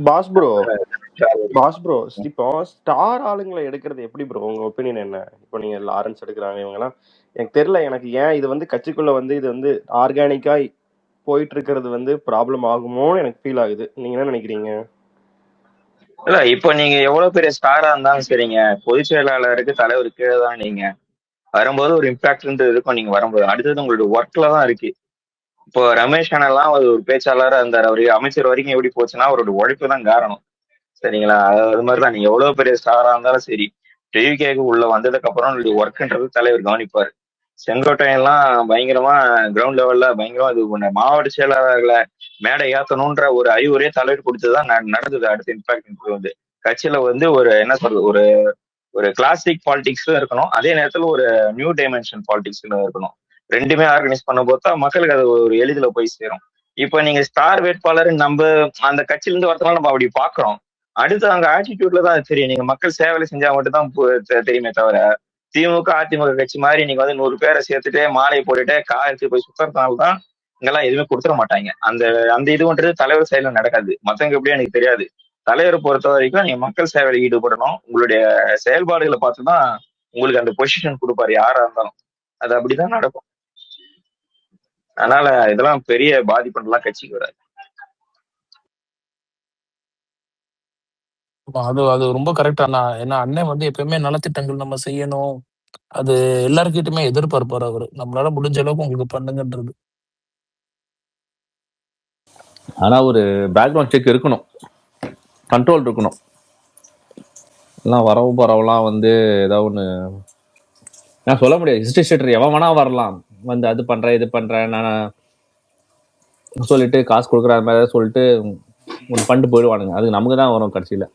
Speaker 10: பாஸ் ப்ரோ இப்போ ஸ்டார் ஆளுங்களை எடுக்கிறது எப்படி ப்ரோ, உங்க ஒப்பீனியன் என்ன? இப்போ நீங்க லாரன்ஸ் எடுக்கிறாங்க இவங்கெல்லாம், எனக்கு தெரியல. எனக்கு ஏன் இது வந்து கட்சிக்குள்ள வந்து இது வந்து ஆர்கானிக்கா போயிட்டு இருக்கிறது வந்து ப்ராப்ளம் ஆகுமோன்னு எனக்கு ஃபீல் ஆகுது. நீங்க என்ன நினைக்கிறீங்க?
Speaker 8: இல்ல இப்போ நீங்க எவ்வளவு பெரிய ஸ்டாரா இருந்தாலும் சரிங்க, பொதுச் செயலாளருக்கு தலைவர் கீழே தான். நீங்க வரும்போது ஒரு இம்பாக்ட் இருக்கும். நீங்க வரும்போது அடுத்தது உங்களுடைய ஒர்க்ல தான் இருக்கு. இப்போ ரமேஷ் அண்ணெல்லாம் ஒரு பேச்சாளராக இருந்தார். அவரு அமைச்சர் வரைக்கும் எப்படி போச்சுன்னா அவரோட உழைப்பு தான் காரணம். சரிங்களா? அது மாதிரிதான் நீங்க எவ்வளவு பெரிய ஸ்டாரா இருந்தாலும் சரி, டிவிகேக்கு உள்ள வந்ததுக்கு அப்புறம் உங்களுடைய ஒர்க்ன்றது தலைவர் கவனிப்பாரு. செங்கோட்டையெல்லாம் பயங்கரமா கிரவுண்ட் லெவல்ல பயங்கரமா இது பண்ண மாவட்ட செயலாளர்களை மேடை ஏத்தணும்ன்ற ஒரு அறிவுரையே தலைவர் கொடுத்துதான் நடந்தது. அடுத்த இம்பாக்ட் வந்து கட்சியில வந்து ஒரு என்ன சொல்றது, ஒரு கிளாசிக் பாலிடிக்ஸும் இருக்கணும், அதே நேரத்துல ஒரு நியூ டைமென்ஷன் பாலிடிக்ஸ்ல இருக்கணும். ரெண்டுமே ஆர்கனைஸ் பண்ண போதா மக்களுக்கு அது ஒரு எளிதில போய் சேரும். இப்ப நீங்க ஸ்டார் வேட்பாளர் நம்ம அந்த கட்சியில இருந்து வரதுனால நம்ம அப்படி பாக்குறோம். அடுத்து அங்க ஆட்டிடியூட்ல தான் தெரியும். நீங்க மக்கள் சேவை செஞ்சா மட்டும் தான் தெரியுமே தவிர, திமுக அதிமுக கட்சி மாதிரி நீங்க வந்து 100 பேரை சேர்த்துட்டு மாலையை போட்டுட்டு காயத்து போய் சுத்துறதுனாலதான் இங்கெல்லாம் எதுவுமே கொடுத்துட மாட்டாங்க. அந்த அந்த இதுன்றது தலைவர் செயல நடக்காது. மத்தவங்க எப்படியும் எனக்கு தெரியாது. தலைவரை பொறுத்த வரைக்கும் நீங்க மக்கள் சேவையில ஈடுபடணும். உங்களுடைய செயல்பாடுகளை பார்த்துதான் உங்களுக்கு அந்த பொசிஷன் கொடுப்பாரு யாரா இருந்தாலும். அது அப்படிதான் நடக்கும். அதனால இதெல்லாம் பெரிய பாதிப்புலாம் கட்சிக்கு வராது.
Speaker 1: அது அது ரொம்ப கரெக்டாண்ணா. ஏன்னா அண்ணன் வந்து எப்பயுமே நலத்திட்டங்கள் நம்ம செய்யணும், அது எல்லாருக்கிட்டுமே எதிர்பார்ப்பாரு அவரு. நம்மளால முடிஞ்ச அளவுக்கு உங்களுக்கு பண்ணுங்கன்றது.
Speaker 5: ஆனா ஒரு பேக்ரவுண்ட் செக் இருக்கணும், கண்ட்ரோல் இருக்கணும். எல்லாம் வரவு பரவலாம் வந்து ஏதாவது ஒன்று நான் சொல்ல முடியாது. ஹிஸ்டரி ஸ்டேட்டர் எவன் வேணா வரலாம், வந்து அது பண்றேன் இது பண்றேன் நான் சொல்லிட்டு காசு கொடுக்குற மாதிரி சொல்லிட்டு ஒன்று பண்ணிட்டு போயிடுவானுங்க. அதுக்கு நமக்கு தான் வரும் கடைசியில.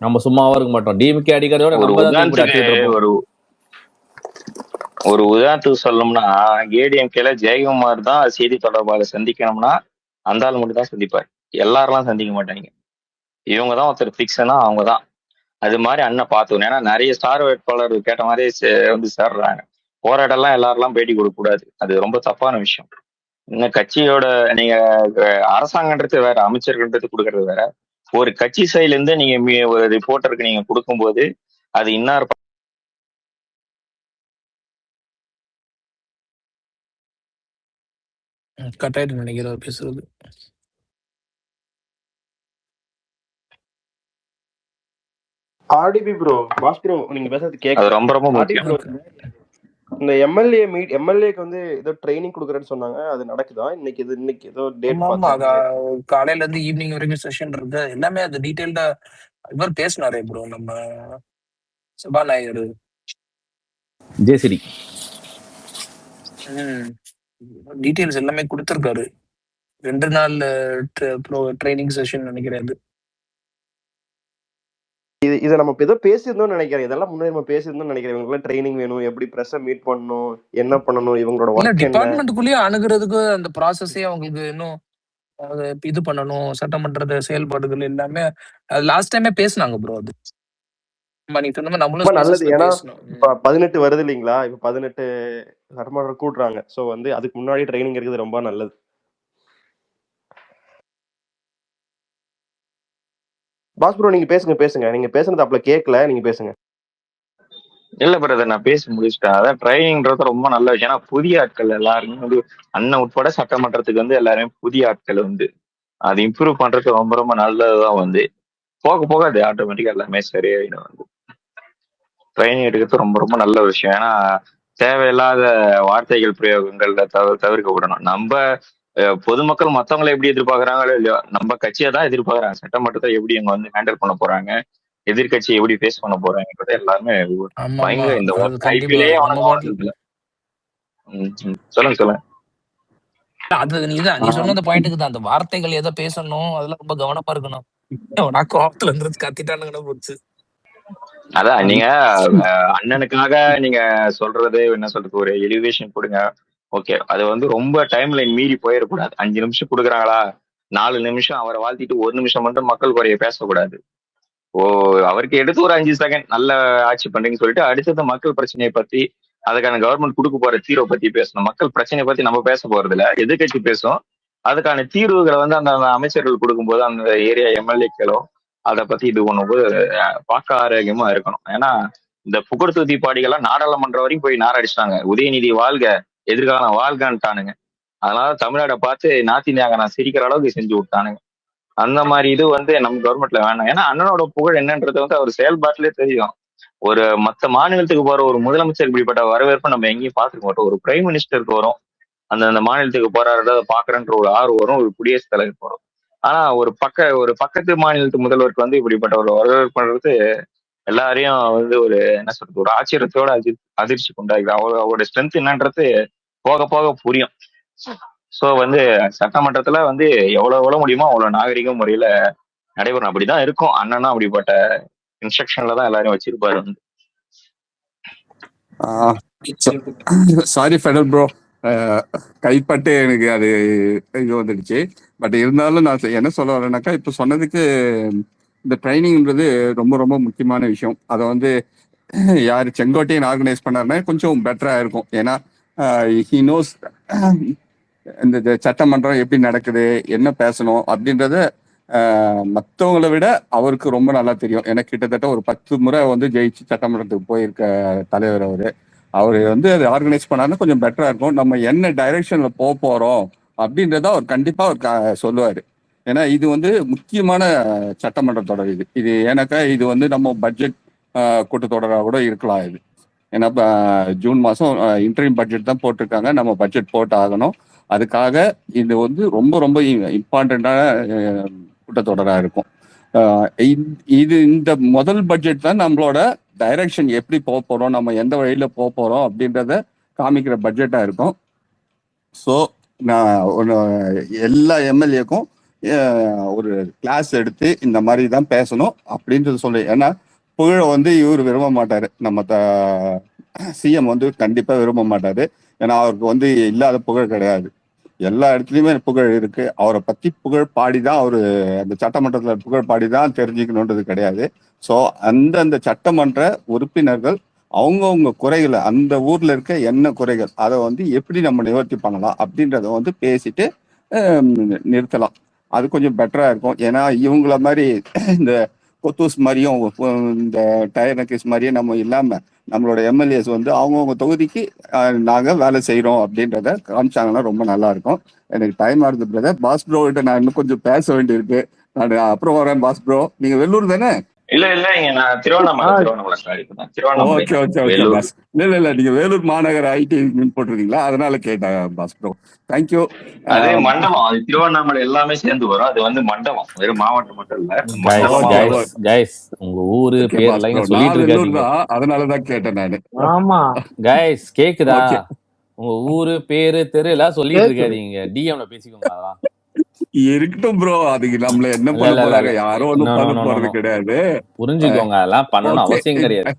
Speaker 5: நம்ம சும்மாவா இருக்க மாட்டோம். டிஎம்கே அடிக்கிறதோட
Speaker 8: ஒரு
Speaker 5: நம்ம தான்
Speaker 8: உதாரணத்துக்கு ஒரு உதாரணத்துக்கு சொல்லணும்னா ஏடிஎம்கேல ஜெயக்குமார் தான் செய்தி தொடர்பாளர் சந்திக்கணும்னா அந்த ஆள் மட்டும் தான் சந்திப்பார். எல்லாரெல்லாம் சந்திக்க மாட்டாங்க. இவங்க தான் ஒருத்தர் பிக்ஸ்னா அவங்க தான். அது மாதிரி அண்ணன் பார்த்துக்கணும். ஏன்னா நிறைய ஸ்டார் வேட்பாளர் கேட்ட மாதிரி வந்து சேர்றாங்க. போராட்டம்லாம் எல்லாரெல்லாம் பேட்டி கொடுக்க கூடாது. அது ரொம்ப தப்பான விஷயம். இன்னும் கட்சியோட நீங்க அரசாங்கன்றது வேற, அமைச்சர்கள்ன்றது கொடுக்கறது வேற. ஒரு கட்சி சைட்ல இருந்து நீங்க ஒரு ரிப்போர்ட்டருக்கு நீங்க கொடுக்கும்போது அது இன்னார்
Speaker 1: கட்டாயிட்டு நினைக்கிறேன் பேசுறது.
Speaker 10: ஆர்டிபி ப்ரோ, பாஸ் ப்ரோ, நீங்க பேசுறது
Speaker 8: அது
Speaker 10: கேட்கல.
Speaker 8: ரொம்ப ரொம்ப
Speaker 10: ஆர்டிபி
Speaker 8: முக்கியம்.
Speaker 10: ப்ரோ, இந்த எம்எல்ஏக்கு வந்து ஏதோ ட்ரைனிங் கொடுக்குறேன்னு சொன்னாங்க. அது நடக்குதா இன்னைக்கு ஏதோ டேட்
Speaker 1: ஆமா,
Speaker 10: பார்த்தேன்.
Speaker 1: காலையில இருந்து ஈவினிங் வரைக்கும் செஷன் இருக்கு. எல்லாமே அது டீடைல்டா இவர் பேசினாரே ப்ரோ, நம்ம சபாநாயகர்
Speaker 5: ஜெயசிரி
Speaker 1: டீடைல்ஸ் எல்லாமே கொடுத்துருக்காரு. 2 நாள் ட்ரைனிங் செஷன் நினைக்கிறேன்.
Speaker 10: இதை நம்ம ஏதோ பேசியிருந்தோம்னு நினைக்கிறேன். இதெல்லாம் முன்னாடி நம்ம பேசியிருந்தோம்னு நினைக்கிறேன். இவங்களுக்கு ட்ரைனிங் வேணும், எப்படி பிரஸ் மீட் பண்ணணும், என்ன பண்ணணும், இவங்களோட
Speaker 1: இல்ல
Speaker 10: ஒர்க் என்ன.
Speaker 1: டிபார்ட்மெண்ட்டுக்குள்ளேயே அணுகிறதுக்கு அந்த ப்ராசஸே அவங்களுக்கு இன்னும் இது பண்ணணும். சட்டமன்ற செயல்பாடுகள் எல்லாமே லாஸ்ட் டைமே பேசினாங்க ப்ரோ. அது நீ சொன்ன மாதிரி நம்மளும்
Speaker 10: நல்லது. ஏன்னா
Speaker 1: பேசணும்.
Speaker 10: இப்ப 18 வருது இல்லைங்களா? இப்ப 18 சட்டமன்றம் கூட்டுறாங்க. சோ வந்து அதுக்கு முன்னாடி ட்ரைனிங் இருக்குது, ரொம்ப நல்லது. பாஸ் ப்ரோ, நீங்க பேசுங்க. நீங்க பேசுறது அப்பல கேட்கல, நீங்க பேசுங்க.
Speaker 8: இல்ல பிரதர், நான் பேசி முடிச்சிட்டேன். அதான் ட்ரைனிங்ன்றது ரொம்ப நல்ல விஷயம். ஏன்னா புதிய ஆட்கள் எல்லாருமே வந்து அண்ணன் உட்பட சட்டமன்றத்துக்கு வந்து எல்லாருமே புதிய ஆட்கள் வந்து அது இம்ப்ரூவ் பண்றது ரொம்ப ரொம்ப நல்லதுதான். வந்து போக போக அது ஆட்டோமேட்டிக்கா எல்லாமே சரியாயிடும். வந்து ட்ரைனிங் எடுக்கிறது ரொம்ப ரொம்ப நல்ல விஷயம். ஏன்னா தேவையில்லாத வார்த்தைகள் பிரயோகங்கள்ல தவிர்க்கப்படணும். நம்ம பொதுமக்கள் மத்தவங்களை எப்படி எதிர்பார்க்கறாங்களோ இல்லையோ, நம்ம கட்சியை தான் எதிர்பார்க்கறாங்க. சட்டமன்றத்தை எப்படி இவங்க வந்து ஹேண்டில் பண்ண போறாங்க, எதிர்கட்சியை எப்படி ஃபேஸ் பண்ண போறாங்கன்றத எல்லாருமே பயங்கர இந்த ஐபிஎல்லே சொல்லுங்க.
Speaker 1: அது நீ சொன்ன அந்த பாயிண்ட்டுக்கு தான், அந்த வார்த்தைகள் எதை பேசணும் அதெல்லாம் ரொம்ப கவனமா இருக்கணும். நான் கோபத்துல இருந்து கத்திட்டானுங்கன்னு போச்சு.
Speaker 8: அதான் நீங்க அண்ணனுக்காக நீங்க சொல்றது என்ன சொல்றது, ஒரு எலிவேஷன் கொடுங்க, ஓகே. அது வந்து ரொம்ப டைம் லைன் மீறி போயிடக்கூடாது. 5 நிமிஷம் கொடுக்குறாங்களா, 4 நிமிஷம் அவரை வாழ்த்திட்டு 1 நிமிஷம் மட்டும் மக்கள் குறைய பேசக்கூடாது. அவருக்கு எடுத்து ஒரு 5 செகண்ட் நல்ல ஆட்சி பண்றீங்கன்னு சொல்லிட்டு அடுத்தது மக்கள் பிரச்சனையை பத்தி, அதுக்கான கவர்மெண்ட் கொடுக்க போற தீர்வை பத்தி பேசணும். மக்கள் பிரச்சனையை பத்தி நம்ம பேச போறது இல்ல, எதிர்கட்சி பேசும். அதுக்கான தீர்வுகளை வந்து அந்த அமைச்சர்கள் கொடுக்கும்போது அந்த ஏரியா எம்எல்ஏக்களோ அதை பத்தி இது பண்ணும்போது பார்க்க ஆரோக்கியமா இருக்கணும். ஏன்னா இந்த புகழ்தூதி பாடிகள்லாம் நாடாளுமன்றம் வரைக்கும் போய் நாரடிச்சிட்டாங்க. உதயநிதி வாழ்க, எதிர்காலம் வாழ்கன்ட்டானுங்க. அதனால தமிழ்நாடை பார்த்து நாத்தினியாக நான் சிரிக்கிற அளவுக்கு செஞ்சு விட்டானுங்க. அந்த மாதிரி இது வந்து நம்ம கவர்மெண்ட்ல வேணாம். ஏன்னா அண்ணனோட புகழ் என்னன்றது வந்து அவர் செயல்பாட்டிலே தெரியும். ஒரு மற்ற மாநிலத்துக்கு போற ஒரு முதலமைச்சர் இப்படிப்பட்ட வரவேற்பு நம்ம எங்கேயும் பார்த்துக்க மாட்டோம். ஒரு பிரைம் மினிஸ்டருக்கு வரும், அந்த மாநிலத்துக்கு போறாரு பாக்குறன்ற ஒரு ஆர்வம் வரும், ஒரு குடியரசுத் தலைவர் வரும். ஆனா ஒரு பக்கத்து மாநிலத்து முதல்வருக்கு வந்து இப்படிப்பட்ட ஒரு வரவேற்புன்றது எல்லாரையும் வந்து ஒரு என்ன சொல்றது, ஒரு ஆச்சரியத்தோட அதிர்ச்சி கொண்டாங்க. அவரோட ஸ்ட்ரென்த் என்னன்றது போக போக புரியும். சோ வந்து சட்டமன்றத்துல வந்து எவ்வளவு முடியுமோ அவ்வளவு நாகரிக முறையில நடைபெறும். அப்படிதான் இருக்கும். அண்ணனா அப்படிப்பட்ட இன்ஸ்ட்ரக்ஷன்ல தான் எல்லாரையும் வச்சிருப்பாரு வந்து.
Speaker 9: சாரி ஃபெடல் ப்ரோ, கைப்பட்டு எனக்கு அது இது வந்துடுச்சு. பட் இருந்தாலும் நான் என்ன சொல்ல வரேன்னாக்கா, இப்போ சொன்னதுக்கு இந்த ட்ரைனிங்ன்றது ரொம்ப ரொம்ப முக்கியமான விஷயம். அதை வந்து யார் செங்கோட்டையன் ஆர்கனைஸ் பண்ணாருன்னா கொஞ்சம் பெட்டரா இருக்கும். ஏன்னா ஹி நோஸ் இந்த சட்டமன்றம் எப்படி நடக்குது, என்ன பேசணும் அப்படின்றத மற்றவங்களை விட அவருக்கு ரொம்ப நல்லா தெரியும். எனக்கு கிட்டத்தட்ட ஒரு 10 முறை வந்து ஜெயிச்சு சட்டமன்றத்துக்கு போயிருக்க தலைவர் அவர் வந்து அதை ஆர்கனைஸ் பண்ணாருன்னா கொஞ்சம் பெட்டரா இருக்கும். நம்ம என்ன டைரக்ஷன்ல போறோம் அப்படின்றத அவர் கண்டிப்பா அவர் சொல்லுவாரு. ஏன்னா இது வந்து முக்கியமான சட்டமன்ற தொடர். இது ஏன்னாக்கா இது வந்து நம்ம பட்ஜெட் கூட்டத்தொடராக கூட இருக்கலாம். இது ஏன்னா ஜூன் மாதம் இன்டர்வியூ பட்ஜெட் தான் போட்டிருக்காங்க, நம்ம பட்ஜெட் போட்டு ஆகணும். அதுக்காக இது வந்து ரொம்ப ரொம்ப இம்பார்ட்டண்ட்டான கூட்டத்தொடராக இருக்கும். இது இந்த முதல் பட்ஜெட் தான் நம்மளோட டைரக்ஷன் எப்படி போக போகிறோம், நம்ம எந்த வழியில் போக போகிறோம் அப்படின்றத காமிக்கிற பட்ஜெட்டாக இருக்கும். ஸோ நான் எல்லா எம்எல்ஏக்கும் ஒரு கிளாஸ் எடுத்து இந்த மாதிரி தான் பேசணும் அப்படின்றது சொல்லு. ஏன்னா புகழை வந்து இவர் விரும்ப மாட்டாரு, நம்ம சிஎம் வந்து கண்டிப்பா விரும்ப மாட்டாரு. ஏன்னா அவருக்கு வந்து இல்லாத புகழ் கிடையாது, எல்லா இடத்துலயுமே புகழ் இருக்கு. அவரை பத்தி புகழ் பாடிதான் அவரு அந்த சட்டமன்றத்துல புகழ் பாடிதான் தெரிஞ்சுக்கணுன்றது கிடையாது. ஸோ அந்த சட்டமன்ற உறுப்பினர்கள் அவங்கவுங்க குறைகளை, அந்த ஊர்ல இருக்க என்ன குறைகள், அதை வந்து எப்படி நம்ம நிவர்த்தி பண்ணலாம் அப்படின்றத வந்து பேசிட்டு நிறுத்தலாம். அது கொஞ்சம் பெட்டரா இருக்கும். ஏன்னா இவங்கள மாதிரி இந்த கொத்தூஸ் மாதிரியும் இந்த டயர் நக்கீஸ் மாதிரியும் நம்ம இல்லாம நம்மளோட எம்எல்ஏஸ் வந்து அவங்கவுங்க தொகுதிக்கு நாங்க வேலை செய்யறோம் அப்படின்றத காமிச்சாங்கன்னா ரொம்ப நல்லா இருக்கும். எனக்கு டைம் ஆகுது பிரதர். பாஸ் ப்ரோ கிட்ட நான் இன்னும் கொஞ்சம் பேச வேண்டியிருக்கு. நான் அப்புறம் வரேன். பாஸ் ப்ரோ, நீங்க வெள்ளூர் தானே?
Speaker 8: இல்ல இங்க நான் Tiruvannamalai
Speaker 9: okay okay okay boss. இல்ல நீங்க வேலூர் மாநகர ஐடி போட்டிருக்கீங்களா, அதனால கேட்டேன் பாஸ் ப்ரோ. தேங்க்யூ.
Speaker 8: அது மண்டபம், அது திருவண்ணாமலை எல்லாமே சேர்ந்து வரும். அது வந்து மண்டபம், வெறும் மாவட்டம் மட்டும் இல்ல.
Speaker 5: கைஸ் உங்க ஊரு பேர்லாம் சொல்லிட்டு இருக்காதீங்க,
Speaker 9: அதனாலதான் கேட்டேன் நானு.
Speaker 7: ஆமா
Speaker 5: கைஸ் கேக்குதா? உங்க ஊரு பேரு தெரு எல்லாம் சொல்லிட்டு இருக்காதீங்க, டிஎம்ல பேசிக்கோங்க. அதெல்லாம்
Speaker 9: இருக்கட்டும் ப்ரோ, அதுக்கு நம்மள என்ன பண்ண போறாங்க, யாரும் ஒண்ணும் பண்ண போறது கிடையாது.
Speaker 5: புரிஞ்சுக்கோங்க, அதெல்லாம் பண்ணணும் அவசியம் கிடையாது.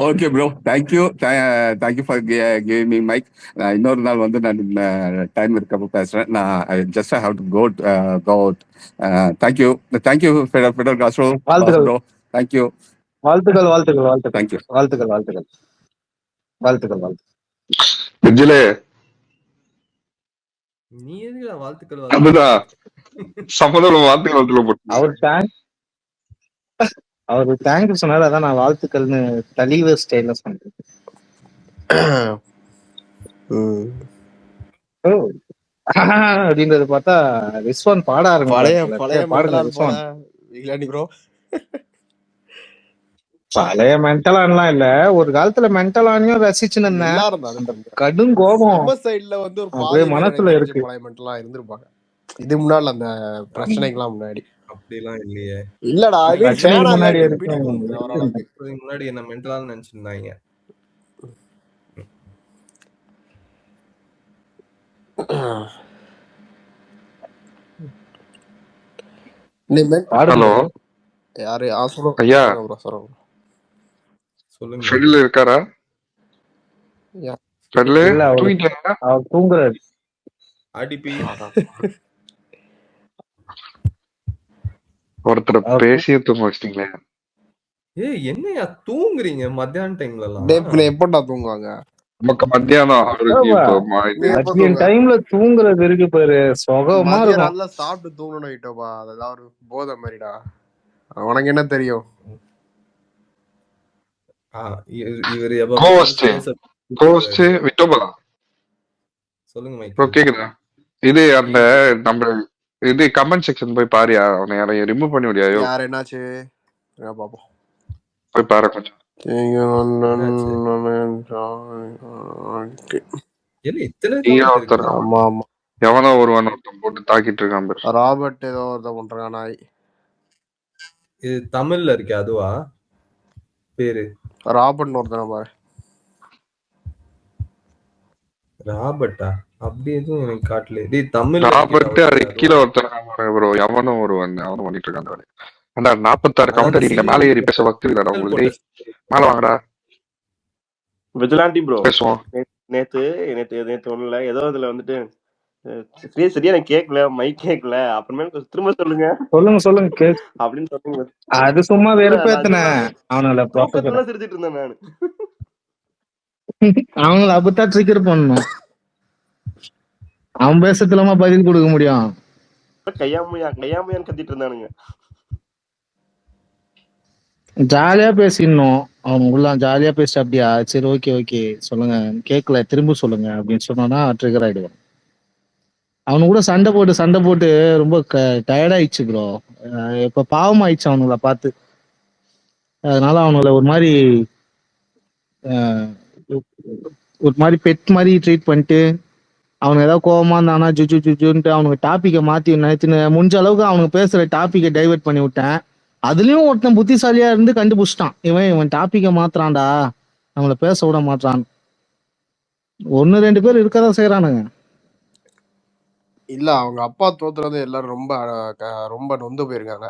Speaker 9: Okay bro, thank you for giving me mic. இன்னொரு நாள் வந்து நான் டைம் இருக்கப்ப பேசுறேன். நான் just have to go out. Thank you Federal Castro.
Speaker 7: வாழ்த்துக்கள்
Speaker 9: ப்ரோ, தேங்க்யூ.
Speaker 7: வாழ்த்துக்கள் வாழ்த்துக்கள் வாழ்த்துக்கள்
Speaker 9: தேங்க்யூ.
Speaker 7: வாழ்த்துக்கள் வாழ்த்துக்கள் வாழ்த்துக்கள் வாழ்த்துக்கள்.
Speaker 11: விஜிலே
Speaker 6: நீ எதுக்கு வாழ்த்துக்கள்
Speaker 11: அதுதான் சம்மதம் வாழ்த்துக்கள் போட்டு
Speaker 7: அவரு தேங்க்யூ சொன்னாரு, அதான் நான் வாழ்த்துக்கள்னு தலிவ ஸ்டைல சொன்னேன். அப்படின்றத பார்த்தா ரிஸ்வான் பாட ஆரம்பிச்சு. பழைய மென்டலான்லாம் இல்ல, ஒரு காலத்துல மென்டலானையும் ரசிச்சுன்னு இருந்தேன். கடும் கோபம்
Speaker 12: சைடுல வந்து ஒரு
Speaker 7: அப்படியே மனசுல இருக்கு.
Speaker 12: பழைய மென்டலா இருந்திருப்பாங்க இது முன்னாடி அந்த பிரச்சனைக்கெல்லாம் முன்னாடி.
Speaker 6: அப்படிலாம் இல்லையே.
Speaker 12: இல்லடா
Speaker 7: முன்னாடி
Speaker 6: முன்னாடி என்ன மென்டலான்னு நினைச்சிருந்தாங்க.
Speaker 11: ஹலோ
Speaker 12: யாரு
Speaker 11: ஐயா
Speaker 6: சொல்லுங்க.
Speaker 11: ஃபெல்ல இருக்காரா? ஃபெல்ல
Speaker 7: தூங்குறாரு.
Speaker 6: ஆடிபி
Speaker 11: ஒருத்தர பேசியே தூங்க வச்சிட்டீங்களே.
Speaker 6: என்னையா தூங்குறீங்க மத்தியான டைம்ல எல்லாம்?
Speaker 12: எப்படா தூங்குவாங்க?
Speaker 11: நமக்கு மத்தியானம்
Speaker 7: டைம்ல தூங்குறது இருக்கு பாரு, சுகமா இருக்கும்.
Speaker 12: நல்லா சாப்பிட்டு தூங்கணும் ஐட்டோபா, அதெல்லாம் ஒரு போதை மாதிரிடா. உனக்கு என்ன தெரியும்?
Speaker 6: சொல்லுங்க
Speaker 11: ப்ரோ, கேக்குதா? இது அந்த நம்ம இது கமெண்ட் செக்ஷன் போய் பாரியா, அவனை யாரையும் ரிமூவ் பண்ணி விடியாயோ?
Speaker 12: யார் என்னாச்சு பாப்போம்,
Speaker 11: போய் பாரு கொஞ்சம். எவனோ ஒருவன் போட்டு தாக்கிட்டு இருக்கான்.
Speaker 12: ராபர்ட் ஏதோ ஒருத்தன் பண்றான் நாய்.
Speaker 6: இது தமிழ்ல இருக்கு, அதுவா பேரு?
Speaker 12: ராபர்ட் ஒருத்தன பாரு.
Speaker 6: ராபர்ட்டா? அப்படி எதுவும் எனக்கு காட்டல. டேய் தமிழ்
Speaker 11: ராபர்ட் அது கீழ ஒருத்தன் ப்ரோ, எவனோ ஒருவன் அவனும் பண்ணிட்டு இருக்கான். அந்த 46 கவுண்ட் அடிக்கல, மேலே ஏறி பேச வக்து இல்லடா உங்களுக்கு. மேல வாங்கடா
Speaker 10: விஜிலாண்டி ப்ரோ.
Speaker 11: பேசுவோம்.
Speaker 10: நேத்து ஒண்ணுல ஏதோ இதுல வந்துட்டு சரியா எனக்கு கேட்கல, மைக் கேட்கல, அப்புறமேல் கொஞ்சம் திரும்ப சொல்லுங்க
Speaker 7: சொல்லுங்க
Speaker 10: அப்படின்னு சொன்னீங்க.
Speaker 7: அது சும்மா
Speaker 10: இல்ல நான்
Speaker 7: வெறுப்பேத்தின
Speaker 10: நிஜமாவே
Speaker 7: அவனுங்கள ப்ரொஃபசர்
Speaker 10: தூக்கத்துல சிரிச்சிட்டு இருந்தேன் நானு.
Speaker 7: அவங்கள அப்படித்தான் ட்ரிகர் பண்ணணும். அவன் பேசத்துலாமா பதில் கொடுக்க முடியும்?
Speaker 10: கையாமையான்னு கத்திட்டு இருந்தானுங்க.
Speaker 7: ஜாலியா பேசிடணும். அவனுக்குள்ள ஜாலியா பேசிட்டு அப்படியா சரி ஓகே சொல்லுங்க கேட்கல திரும்ப சொல்லுங்க அப்படின்னு சொன்னா ட்ரிகர் ஆயிடுவான். அவனு கூட சண்டை போட்டு ரொம்ப டயர்டாயிடுச்சு ப்ரோ. இப்ப பாவம் ஆயிடுச்சு அவனுங்கள பார்த்து. அதனால அவனுங்கள ஒரு மாதிரி பெட் மாதிரி ட்ரீட் பண்ணிட்டு அவனுக்கு ஏதாவது கோவமா இருந்தானா ஜுன்ட்டு அவனுக்கு டாபிக்கை மாத்தி முடிஞ்ச அளவுக்கு அவனுக்கு பேசுற டாபிக்கை டைவெர்ட் பண்ணி விட்டேன். அதுலயும் ஒருத்தன் புத்திசாலியா இருந்து கண்டுபிடிச்சிட்டான், இவன் டாபிக்கை மாத்துறான்டா, நம்மள பேச விட மாட்டான். 1-2 பேர் இருக்கதான் செய்யறானுங்க.
Speaker 12: இல்ல அவங்க அப்பா தோத்துறது எல்லாரும் ரொம்ப ரொம்ப நொந்து போயிருக்காங்க.